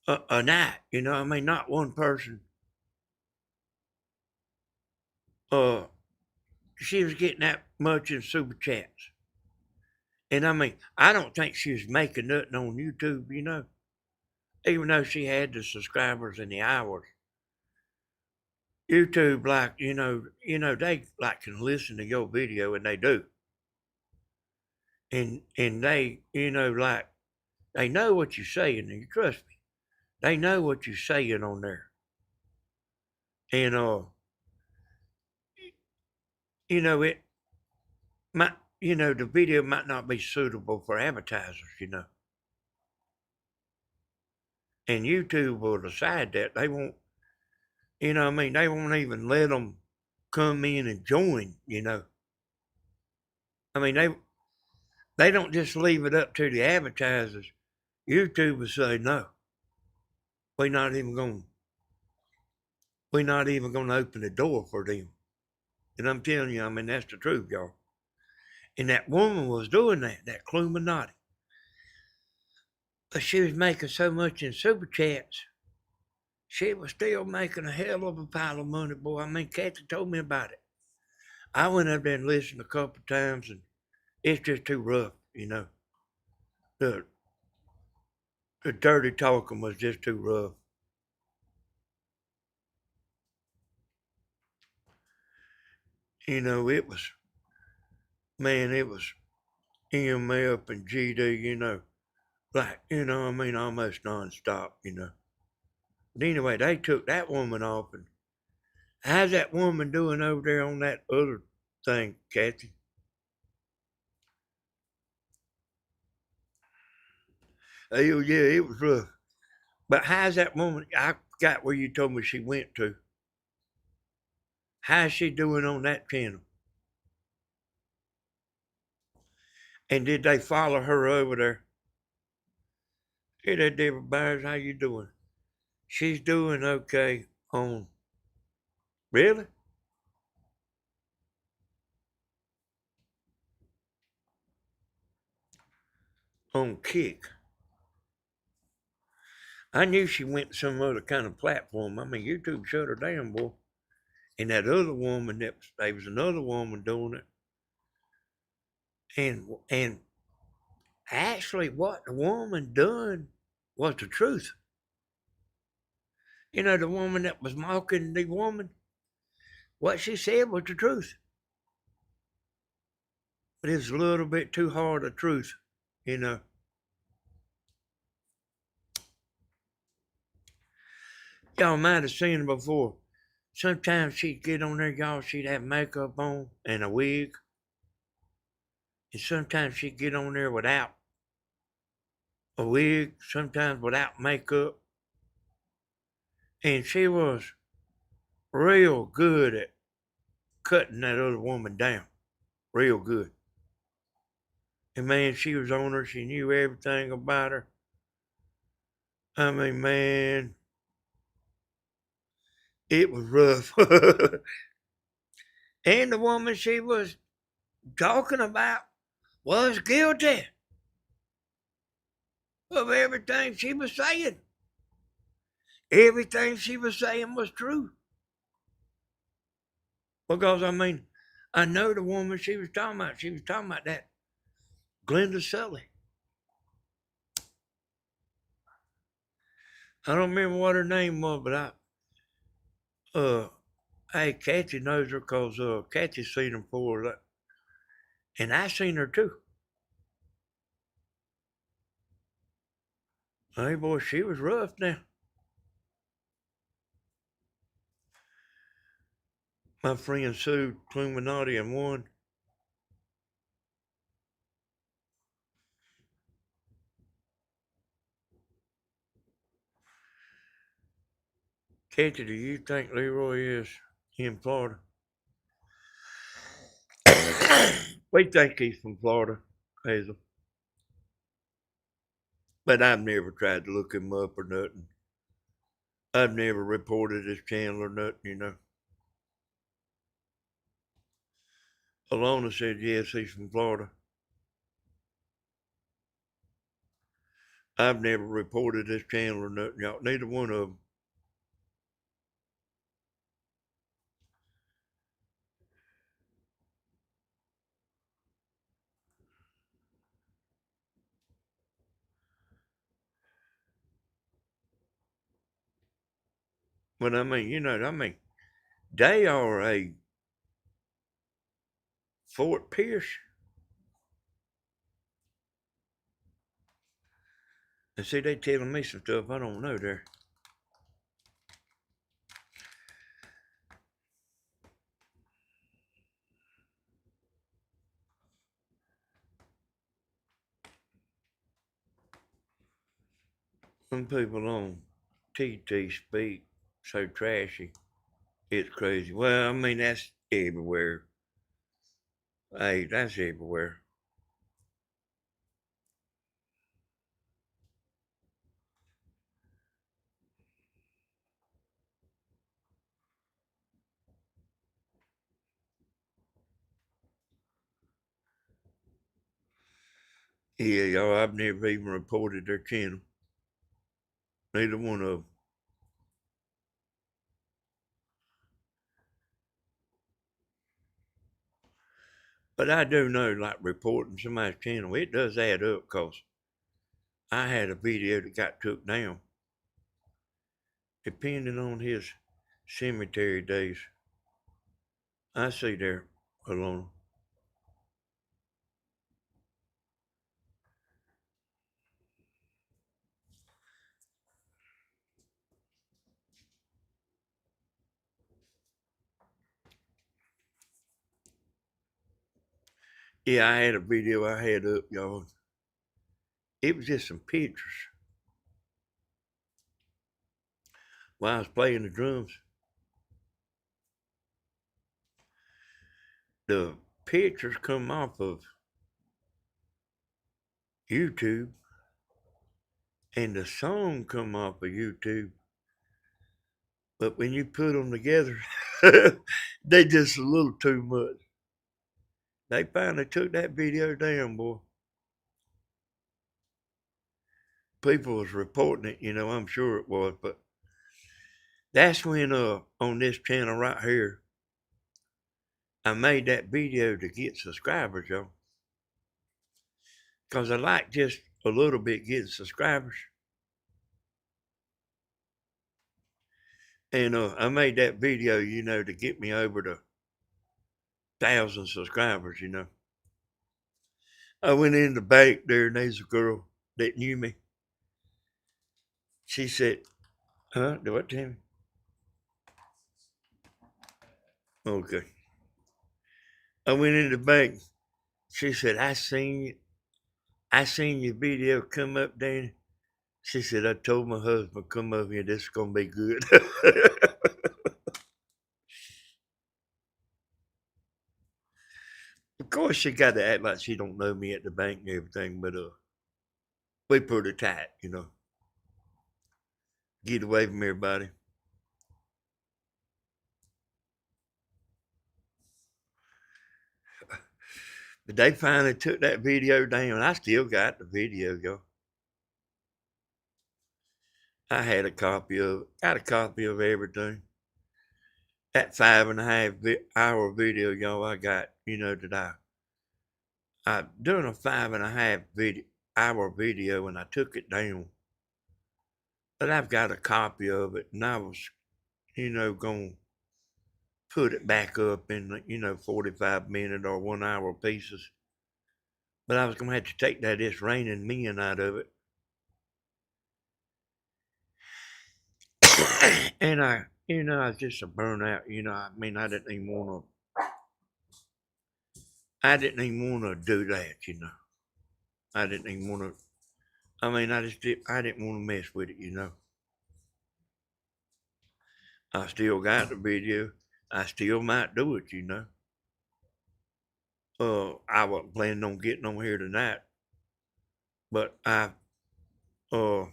a night. I mean, not one person. Uh, she was getting that much in super chats. And I mean, I don't think she was making nothing on YouTube. Even though she had the subscribers and the hours. YouTube, like, they like can listen to your video and they do. And they, like they know what you're saying, and you trust me. They know what you're saying on there. And it might the video might not be suitable for advertisers. And YouTube will decide that they won't, I mean, they won't even let them come in and join. I mean, they don't just leave it up to the advertisers. YouTube will say no. We're not even going. We're not even going to open the door for them. And I'm telling you, I mean, that's the truth, y'all. And that woman was doing that Cluminati. But she was making so much in super chats, she was still making a hell of a pile of money, boy. I mean, Kathy told me about it. I went up there and listened a couple of times, and it's just too rough, you know. The the dirty talking was just too rough. You know, it was, man, it was EMF and GD, you know, like, you know, I mean, almost nonstop, you know. But anyway, they took that woman off, and how's that woman doing over there on that other thing, Kathy? Oh, yeah, it was rough. But how's that woman? I got where you told me she went to. How's she doing on that channel? And did they follow her over there? Hey there, Deborah Byers, how you doing? She's doing okay on, really? On Kick. I knew she went to some other kind of platform. I mean, YouTube shut her down, boy. And that other woman, there was another woman doing it. And actually, what the woman done was the truth. You know, the woman that was mocking the woman, what she said was the truth. But it was a little bit too hard a truth, you know. Y'all might have seen her before. Sometimes she'd get on there, y'all, she'd have makeup on and a wig. And sometimes she'd get on there without a wig, sometimes without makeup. And she was real good at cutting that other woman down. Real good. And man, she was on her. She knew everything about her. I mean, man, it was rough. And the woman she was talking about was guilty of everything she was saying. Everything she was saying was true. Because, I mean, I know the woman she was talking about. She was talking about that Glenda Sully. I don't remember what her name was, but hey, Kathy knows her because Kathy's seen her before. And I seen her too. Hey, boy, she was rough now. My friend sued Illuminati and won. Kathy, do you think Leroy is in Florida? We think he's from Florida, Hazel. But I've never tried to look him up or nothing. I've never reported his channel or nothing, you know. Alona said yes, he's from Florida. I've never reported his channel or nothing, y'all. Neither one of them. But I mean, you know, they are a Fort Pierce. And see, they telling me some stuff I don't know there. Some people on TT speak so trashy. It's crazy. Well, I mean, that's everywhere. Hey, that's everywhere. Yeah, y'all, I've never even reported their channel. Neither one of them. But I do know, like, reporting somebody's channel, it does add up, because I had a video that got took down, depending on his cemetery days. I see there alone. Yeah, I had a video I had up, y'all. It was just some pictures while I was playing the drums. The pictures come off of YouTube, and the song come off of YouTube. But when you put them together, they just a little too much. They finally took that video down, boy. People was reporting it, I'm sure it was, but that's when on this channel right here, I made that video to get subscribers, y'all. Cause I like just a little bit getting subscribers. And I made that video, to get me over to 1,000 subscribers. I went in the bank there, and there's a girl that knew me. She said, huh? Do what, Tammy? Okay. I went in the bank. She said, I seen your video come up, Danny. She said, I told my husband, come over here, this is gonna be good. Of course, she got to act like she don't know me at the bank and everything, but we pretty tight. Get away from everybody. But they finally took that video down. I still got the video, y'all. I had got a copy of everything. That 5.5 hour video, y'all, I got, that I done a 5.5 hour video, and I took it down. But I've got a copy of it, and I was, going to put it back up in, 45-minute or 1 hour pieces. But I was going to have to take that It's Raining Men out of it. And I was just a burnout, I didn't even want to do that. I didn't even want to, I didn't want to mess with it. I still got the video. I still might do it. I wasn't planning on getting on here tonight, but I, uh,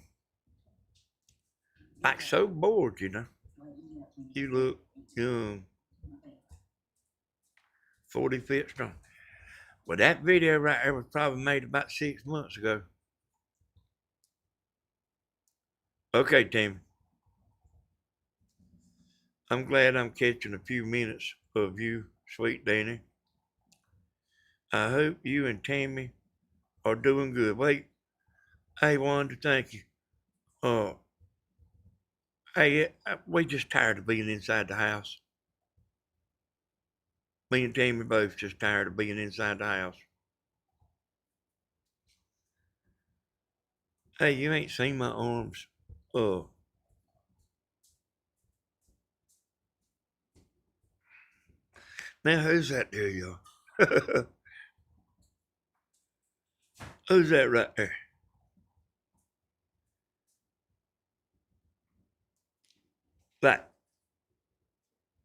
like so bored. You look young, 45th strong. Well, that video right there was probably made about 6 months ago. Okay, Tim. I'm glad I'm catching a few minutes of you, sweet Danny. I hope you and Tammy are doing good. Wait, hey, Wanda, thank you. Uh, hey, we just tired of being inside the house. Me and Tammy both just tired of being inside the house. Hey, you ain't seen my arms. Uh, now who's that there, y'all? Who's that right there? Like,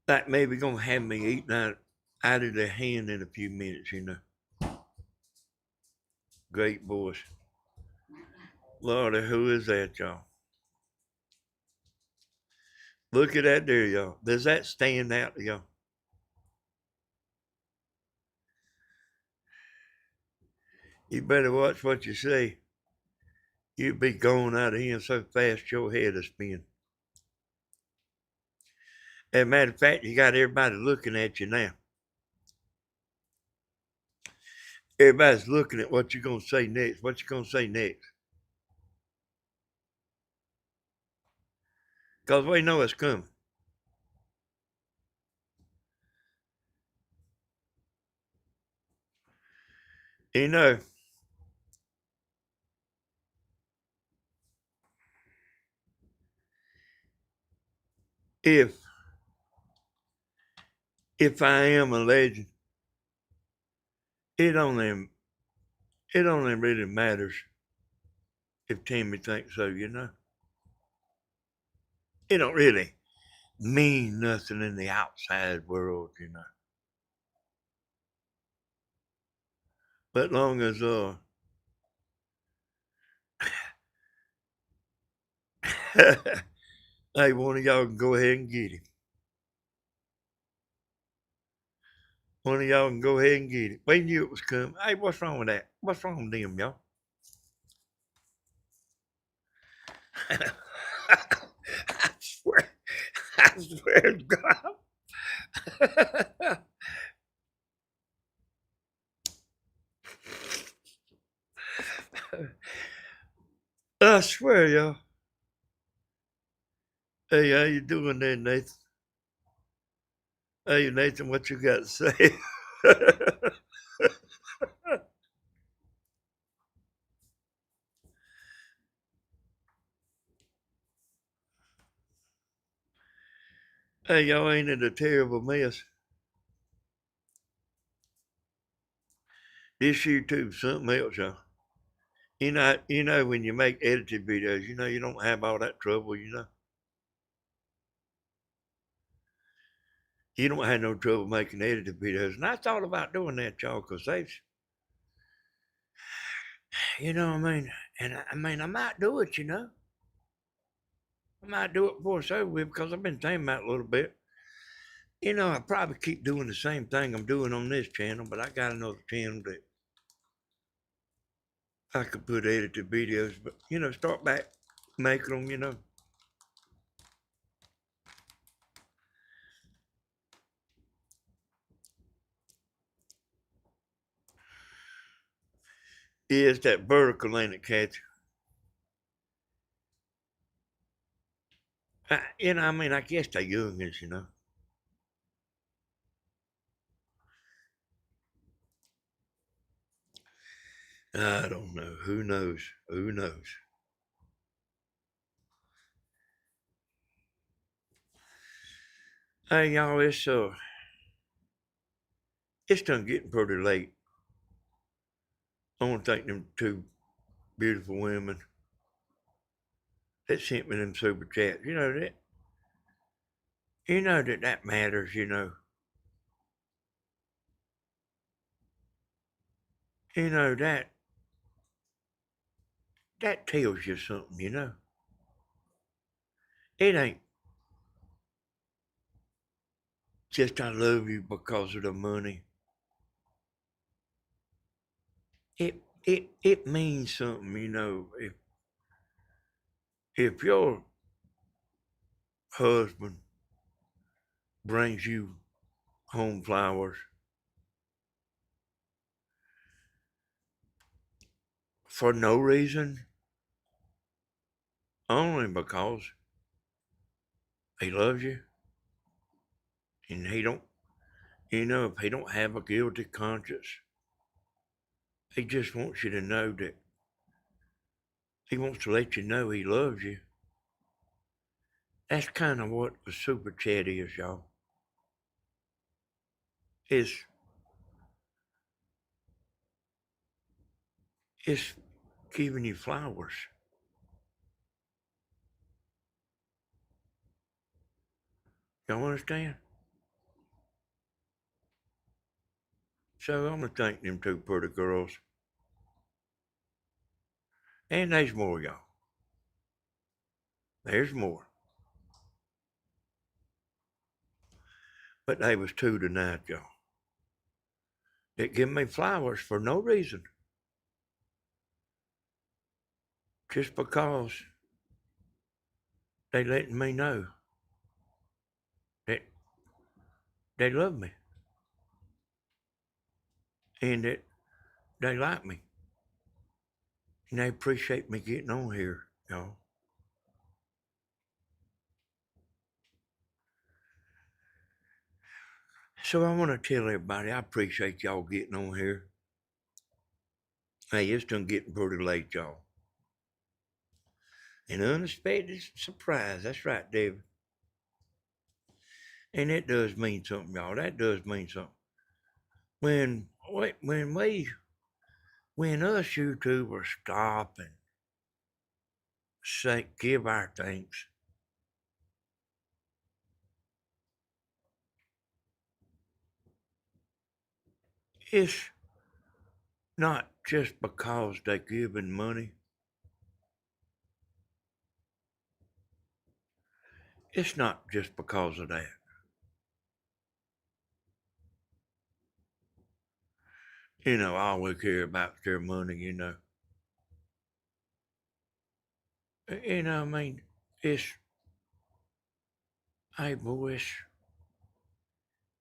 like maybe gonna have me eating out of their hand in a few minutes. Great voice. Lordy, who is that, y'all? Look at that there, y'all. Does that stand out to y'all? You better watch what you say. You'll be going out of here so fast your head'll spin. As a matter of fact, you got everybody looking at you now. Everybody's looking at what you're going to say next. What you going to say next? Because we know it's coming. You know, if I am a legend, it only really matters if Timmy thinks so, you know. It don't really mean nothing in the outside world, you know. But long as hey, one of y'all can go ahead and get him. One of y'all can go ahead and get it. We knew it was coming. Hey, what's wrong with that? What's wrong with them, y'all? I swear, I swear to God. I swear, y'all. Hey, how you doing there, Nathan? Hey, Nathan, what you got to say? Hey, y'all ain't in a terrible mess. This YouTube, something else, y'all. You know, when you make edited videos, you know, you don't have all that trouble, you know. You don't have no trouble making edited videos. And I thought about doing that, y'all, because you know what I mean? And I mean, I might do it, you know. I might do it before it's over with because I've been thinking about it a little bit. You know, I probably keep doing the same thing I'm doing on this channel, but I got another channel that I could put edited videos, but, you know, start back making them, you know. Yeah, it's that vertical, ain't it, Kathy? You know, I mean, I guess they're youngins, you know. I don't know. Who knows? Who knows? Hey, y'all, it's done getting pretty late. I want to thank them two beautiful women that sent me them super chats. You know that matters, you know. You know that tells you something, you know. It ain't just I love you because of the money. It means something, you know. If your husband brings you home flowers for no reason, only because he loves you, and he don't, you know, if he don't have a guilty conscience, he just wants you to know that he wants to let you know he loves you. That's kind of what a super chat is, y'all. It's it's giving you flowers. Y'all understand? So I'm gonna thank them two pretty girls. And there's more, y'all. There's more. But they was two tonight, y'all. That give me flowers for no reason. just because they letting me know that they love me and that they like me and they appreciate me getting on here, y'all. So I want to tell everybody I appreciate y'all getting on here. Hey, it's done getting pretty late, y'all. An unexpected surprise. That's right, David. And it does mean something, y'all. That does mean something. When when us YouTubers stop and say give our thanks, it's not just because they giving money. It's not just because of that. You know, all we care about is their money, you know. You know, I mean, it's, hey, boys,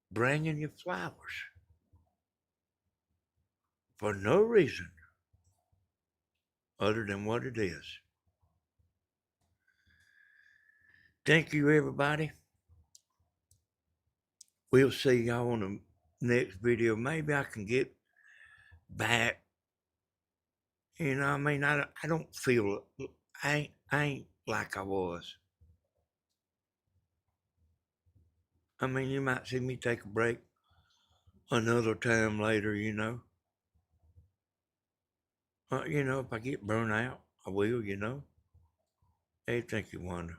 bringing you flowers for no reason other than what it is. Thank you, everybody. We'll see y'all on the next video. Maybe I can get back. You know, I mean, I don't feel, I ain't like I was. I mean, you might see me take a break another time later, you know. You know, if I get burnt out, I will, you know. Hey, thank you, Wanda.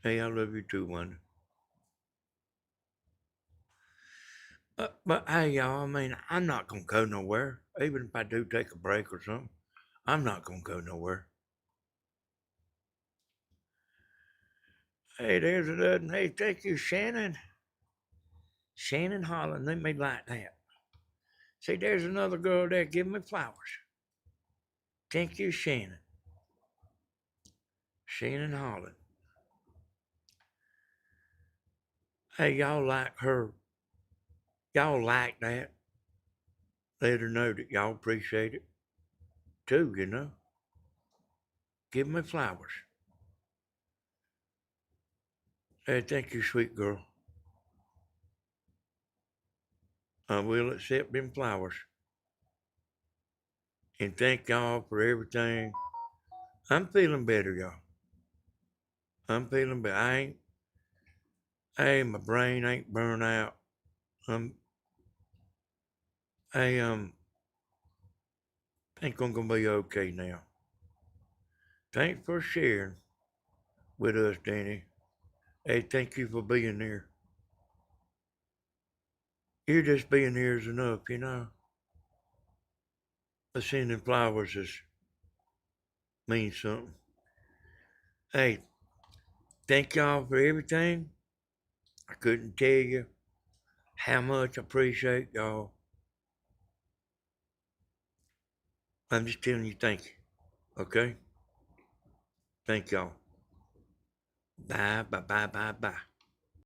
Hey, I love you too, Wanda. But hey, y'all, I mean, I'm not going to go nowhere. Even if I do take a break or something, I'm not going to go nowhere. Hey, there's another. Hey, thank you, Shannon. Shannon Holland, let me like that. See, there's another girl there giving me flowers. Thank you, Shannon. Shannon Holland. Hey, y'all like her. Y'all like that. Let her know that y'all appreciate it too, you know. Give me flowers. Hey, thank you, sweet girl. I will accept them flowers. And thank y'all for everything. I'm feeling better, y'all. I'm feeling better. Hey, my brain ain't burned out. I'm, I think I'm gonna be okay now. Thanks for sharing with us, Danny. Hey, thank you for being there. You just being here is enough, you know. But sending flowers means something. Hey, thank y'all for everything. I couldn't tell you how much I appreciate y'all. I'm just telling you thank you. Okay? Thank y'all. Bye, bye, bye, bye, bye.